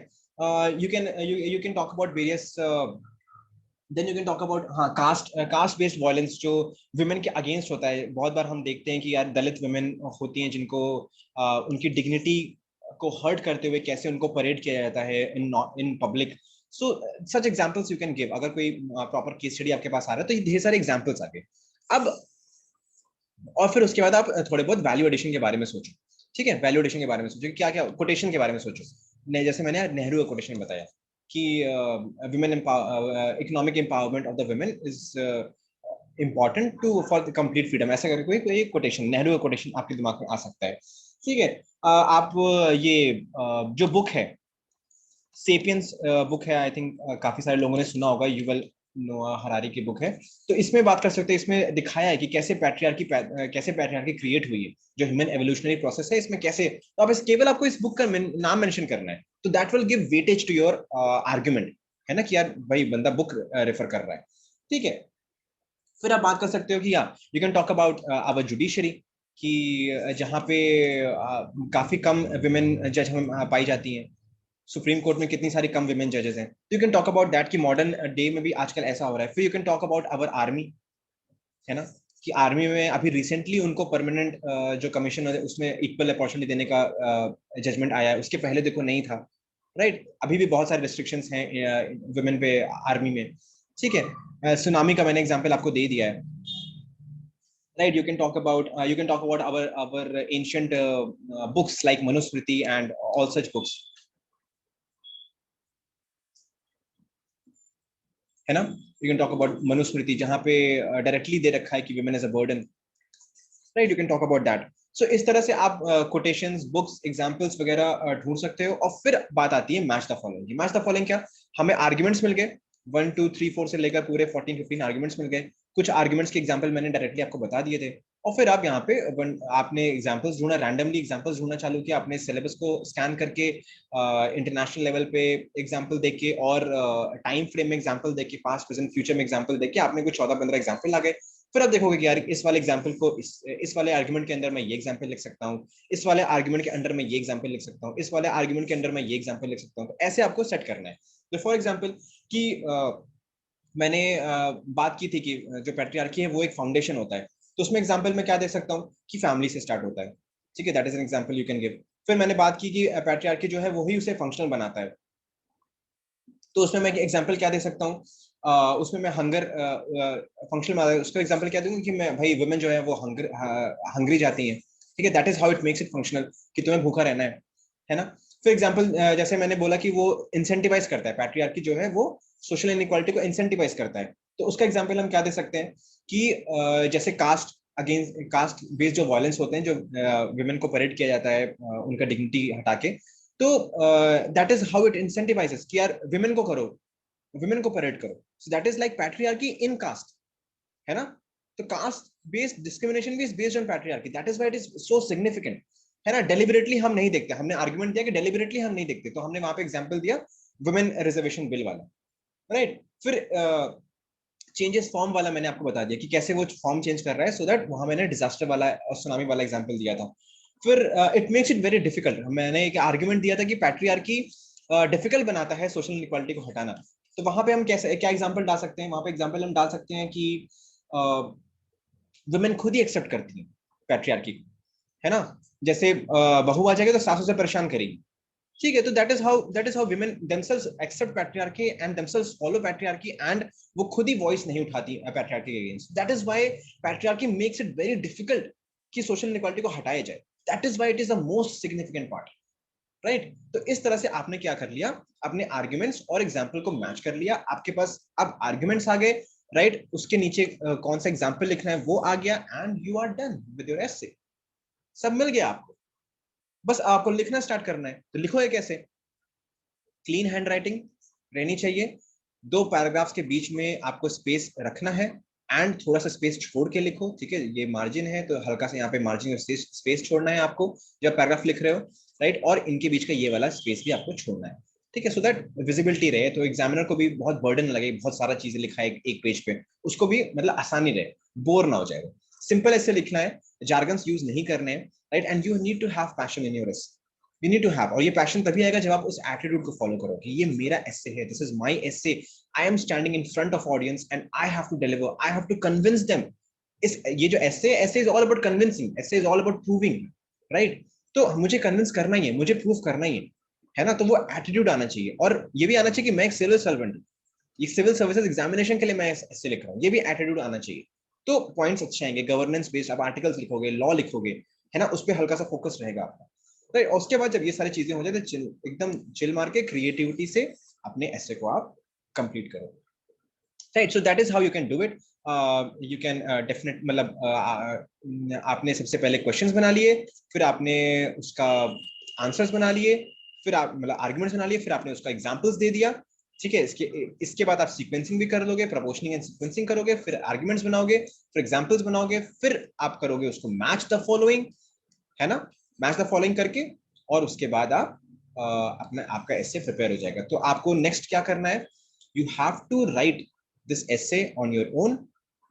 A: you can talk about various, then you can talk about, हाँ, कास्ट बेस्ड वायलेंस जो वुमेन के अगेंस्ट होता है। बहुत बार हम देखते हैं कि यार दलित वुमेन होती हैं जिनको उनकी डिग्निटी को हर्ट करते हुए कैसे उनको परेड किया जाता है in public. So such examples you can give, अगर कोई प्रॉपर केस स्टडी आपके पास आ रहा है तो ये ढेर सारे एग्जांपल्स आ गए। अब और फिर उसके बाद आप थोड़े बहुत वैल्यू एडिशन के बारे में सोचो। ठीक है, वैल्यू एडिशन के बारे में सोचो, क्या क्या कोटेशन के बारे में सोचो। जैसे मैंने नेहरू का कोटेशन बताया कि women economic empowerment of the women is important to for the complete freedom, ऐसा करके कोई कोई कोटेशन, नेहरू का कोटेशन आपके दिमाग में आ सकता है। ठीक है, आप ये जो बुक है सेपियंस बुक है, आई थिंक काफी सारे लोगों ने सुना होगा, युवल नोआ हरारी की बुक है। तो इसमें बात कर सकते हैं, इसमें दिखाया है कि कैसे पैट्रियार्की क्रिएट हुई है, जो ह्यूमन एवोल्यूशनरी प्रोसेस है इसमें कैसे। तो आप केवल आपको इस बुक का नाम मेंशन करना है, तो that will give weightage to your argument, है ना, कि यार भाई बंदा बुक रेफर कर रहा है। ठीक है, फिर आप बात कर सकते हो कि या you can talk about our judiciary, कि जहाँ पे काफी कम विमेन जज हम पाई जाती हैं। सुप्रीम कोर्ट में कितनी सारी कम विमेन जजेस हैं, तो you can talk about that कि मॉडर्न डे में भी आजकल ऐसा हो रहा है। फिर you can talk about our army, है ना, कि आर्मी में अभी रिसेंटली उनको परमानेंट जो कमीशन है उसमें इक्वल अपॉर्चुनिटी देने का जजमेंट आया है, उसके पहले देखो नहीं था, राइट। अभी भी बहुत सारे रिस्ट्रिक्शंस हैं वुमेन पे आर्मी में। ठीक है, सुनामी का मैंने एग्जांपल आपको दे दिया है, right. You can talk about our ancient books like Manusmriti and all such books, है ना। You can talk about Manusmriti जहाँ पे डायरेक्टली दे रखा है कि women is a burden, right. You can talk about that. So इस तरह से आप quotations, books, examples वगैरह ढूंढ सकते हो। और फिर बात आती है मैच द फॉलोइंग की। मैच द फॉलोइंग क्या, हमें आर्ग्यूमेंट्स मिल गए 1 2 3 4 से लेकर पूरे 14 15 आर्ग्यूमेंट्स मिल गए। कुछ आर्ग्यूमेंट्स के एग्जांपल मैंने डायरेक्टली आपको बता दिए थे, और फिर आप यहाँ पे आपने एग्जांपल्स ढूंढना, रैंडमली एग्जांपल्स ढूंढना चालू किया, अपने सिलेबस को स्कैन करके इंटरनेशनल लेवल पे एग्जांपल देके और टाइम फ्रेम में एग्जांपल देके, पास्ट प्रेजेंट फ्यूचर में एग्जांपल देके आपने कुछ 14 15 एग्जांपल आ गए। फिर आप देखोगे कि यार इस वाले एग्जांपल को इस वाले आर्गुमेंट के अंदर मैं ये एग्जांपल लिख सकता हूँ, इस वाले आर्गुमेंट के अंदर मैं ये एग्जांपल लिख सकता हूँ, इस वाले आर्गुमेंट के अंदर मैं ये एग्जांपल लिख सकता हूँ। तो ऐसे आपको सेट करना है। तो फॉर एग्जांपल कि मैंने बात की थी कि जो पैट्रियार्की है वो एक फाउंडेशन होता है, तो उसमें एग्जांपल में क्या दे सकता हूँ कि फैमिली से स्टार्ट होता है। ठीक है, that is an example you can give. फिर मैंने बात की कि पैट्रियार्की जो है वही उसे फंक्शनल बनाता है, तो उसमें मैं एग्जांपल क्या दे सकता हूँ, उसमें मैं हंगर फंक्शनल उसका एग्जांपल क्या दूंगा कि मैं भाई वुमेन जो है वो हंगरी जाती हैं। ठीक है, that is how it makes it functional, कि तुम्हें भूखा रहना है ना। फिर एग्जांपल जैसे मैंने बोला कि वो इंसेंटिवाइज करता है, पैट्रियार्की जो है वो सोशल इनइक्वालिटी को इंसेंटिवाइज करता है। तो उसका एग्जांपल हम क्या दे सकते हैं कि जैसे कास्ट अगेंस्ट कास्ट बेस्ड जो वायलेंस होते हैं, जो विमेन को परेड किया जाता है उनका डिग्निटी हटा के, तो that is how it incentivises कि यार विमेन को करो, विमेन को परेड करो। So that is like patriarchy in caste, है ना। तो कास्ट बेस्ड डिस्क्रिमिनेशन भी is based on patriarchy, that is why it is so significant, है ना। डेलिबरेटली हम नहीं देखते, हमने आर्गुमेंट दिया कि डेलिबरेटली हम नहीं देखते, तो हमने वहां पे एग्जांपल दिया वुमेन रिजर्वेशन बिल वाला, राइट। फिर चेंजेस फॉर्म वाला मैंने आपको बता दिया कि कैसे वो फॉर्म चेंज कर रहा है, सो दैट वहां मैंने डिजास्टर वाला और सुनामी वाला एग्जांपल दिया था। फिर it makes it very difficult, मैंने एक आर्गुमेंट दिया था कि पैट्रियार्की डिफिकल्ट बनाता है सोशल इनइक्वालिटी को हटाना। तो वहां पे हम कैसे क्या एग्जांपल डाल सकते हैं, वहां पे एग्जांपल हम डाल सकते हैं कि वुमेन खुद ही एक्सेप्ट करती है पैट्रियार्की, है ना। जैसे बहू आ जाएगी तो सासू से परेशान करेगी, ठीक है। तो that is how women themselves accept patriarchy and themselves follow patriarchy, and वो खुद ही वॉइस नहीं उठाती patriarchy के against. That is why patriarchy makes it very difficult कि सोशल इनइक्वालिटी को हटाया जाए। That is why it is the most significant part, right. तो इस तरह से आपने क्या कर लिया, अपने आर्ग्यूमेंट्स और एग्जाम्पल को मैच कर लिया, आपके पास अब आर्ग्यूमेंट्स आ गए, राइट। उसके नीचे कौन सा एग्जाम्पल लिखना है वो आ गया, and you are done with your essay. सब मिल गया आपको, बस आपको लिखना स्टार्ट करना है। तो लिखोगे कैसे? क्लीन हैंडराइटिंग रहनी चाहिए, 2 पैराग्राफ्स के बीच में आपको स्पेस रखना है, एंड थोड़ा सा स्पेस छोड़ के लिखो, ठीक है। ये मार्जिन है तो हल्का सा यहाँ पे मार्जिन स्पेस छोड़ना है आपको जब पैराग्राफ लिख रहे हो, राइट। और इनके बीच का ये वाला स्पेस भी आपको छोड़ना है, ठीक है, सो दैट विजिबिलिटी रहे, तो एग्जामिनर को भी बहुत बर्डन लगे, बहुत सारा चीजें लिखा है एक पेज पे, उसको भी मतलब आसानी रहे, बोर ना हो जाए। सिंपल ऐसे लिखना है, जार्गन्स यूज नहीं करने हैं, right. And you need to have passion in your essay, you need to have, और ये पैशन तभी आएगा जब आप उस एटीट्यूड को फॉलो करो कि ये मेरा एसे है, this is my essay, I am standing in front of audience and I have to deliver, I have to convince them. इस ये जो essay is all about convincing, essay is all about proving, right. तो मुझे convince करना ही है, मुझे prove करना ही है ना। तो वो एटीट्यूड आना चाहिए, और ये भी आना चाहिए कि मैं एक सिविल सर्वेंट हूँ, ये सिविल सर्विसेज एग्जामिनेशन के लिए मैं ऐसे लिख रहा हूँ, ये भी एटीट्यूड आना चाहिए। तो पॉइंट्स अच्छे आएंगे, गवर्नेंस बेस्ड आप आर्टिकल्स लिखोगे, लॉ लिखोगे, है ना, उस पर हल्का सा फोकस रहेगा आपका, राइट। उसके बाद जब ये सारी चीजें हो जाए तो एकदम चिल मार के क्रिएटिविटी से अपने ऐसे को आप कंप्लीट करो, right. So that is how you can do it. You can definite मतलब आपने सबसे पहले क्वेश्चंस बना लिए, फिर आपने उसका आंसर्स बना लिए, फिर आप मतलब आर्गुमेंट्स बना लिए, फिर आपने उसका एग्जांपल्स दे दिया, ठीक है। इसके बाद आप सीक्वेंसिंग भी कर लोगे, प्रपोर्शनिंग एंड सीक्वेंसिंग करोगे, फिर आर्गुमेंट्स बनाओगे, फिर एग्जांपल्स बनाओगे, फिर आप करोगे उसको मैच द फॉलोइंग, है ना, मैच द फॉलोइंग करके, और उसके बाद आप अपना आपका एसे प्रिपेयर हो जाएगा। तो आपको नेक्स्ट क्या करना है, you have to write this essay on your own,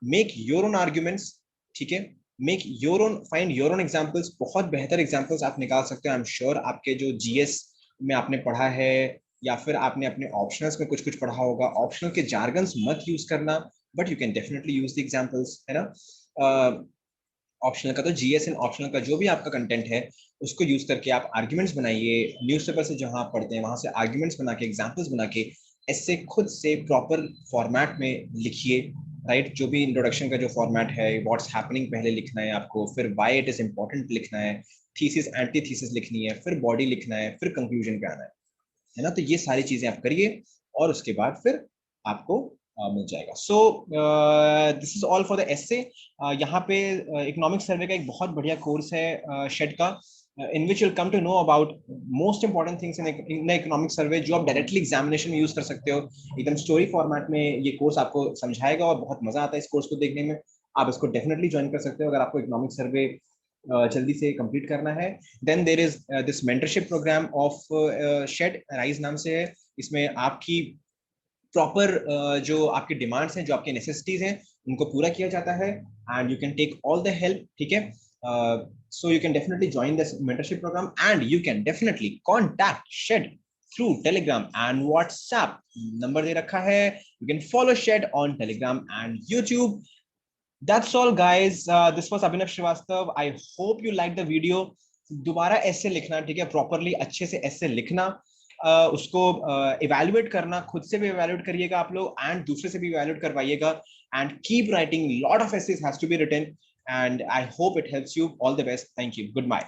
A: make your own arguments, ठीक है, make your own, find your own examples, बहुत बेहतर एग्जांपल्स आप निकाल सकते हो। आई एम श्योर आपके जो जीएस में आपने पढ़ा है, या फिर आपने अपने ऑप्शनल्स में कुछ कुछ पढ़ा होगा, ऑप्शनल के जार्गन्स मत यूज करना, but you can definitely use the examples, है ना। ऑप्शनल का तो जीएस एंड ऑप्शनल का जो भी आपका कंटेंट है उसको यूज करके आप आर्ग्यूमेंट्स बनाइए, न्यूज़पेपर से जहां आप पढ़ते हैं वहां से आर्ग्यूमेंट्स बना के, एग्जांपल्स बना के, ऐसे खुद से प्रॉपर फॉर्मेट में लिखिए, राइट। जो भी इंट्रोडक्शन का जो फॉर्मेट है, व्हाट्स हैपनिंग पहले लिखना है आपको, फिर व्हाई इट इज इंपॉर्टेंट लिखना है, थीसिस एंटी थीसिस लिखनी है, फिर बॉडी लिखना है, फिर कंक्लूजन पे आना है ना। तो ये सारी चीजें आप करिए, और उसके बाद फिर आपको मिल जाएगा। So this is all for the essay. यहाँ पे इकोनॉमिक सर्वे का एक बहुत बढ़िया कोर्स है शेड का, in which will come to know about most important things in economic survey, जो आप डायरेक्टली एग्जामिनेशन में यूज कर सकते हो। एकदम स्टोरी फॉर्मेट में ये कोर्स आपको समझाएगा, और बहुत मजा आता है इस कोर्स को देखने में। आप इसको डेफिनेटली ज्वाइन कर सकते हो अगर आपको इकोनॉमिक सर्वे जल्दी से कंप्लीट करना है। Then there is this mentorship programme of shed, rise नाम से है। इसमें आपकी प्रॉपर जो आपकी डिमांड्स हैं, जो आपकी नेसेसिटीज हैं, उनको पूरा किया जाता है, and you can take all the help, ठीक है। So you can definitely join this mentorship programme, and you can definitely contact शेड through Telegram and WhatsApp, number दे रखा है। यू कैन फॉलो शेड on Telegram and YouTube. That's all, guys. This was Abhinav Srivastav. I hope you liked the video. दोबारा ऐसे लिखना, ठीक है, प्रॉपरली अच्छे से ऐसे लिखना, उसको इवेल्युएट करना, खुद से भी इवेल्युएट करिएगा आप लोग, एंड दूसरे से भी इवेल्युएट करवाइएगा, and keep writing, lot of essays has to be written, and I hope it helps you. All the best. Thank you. Goodbye.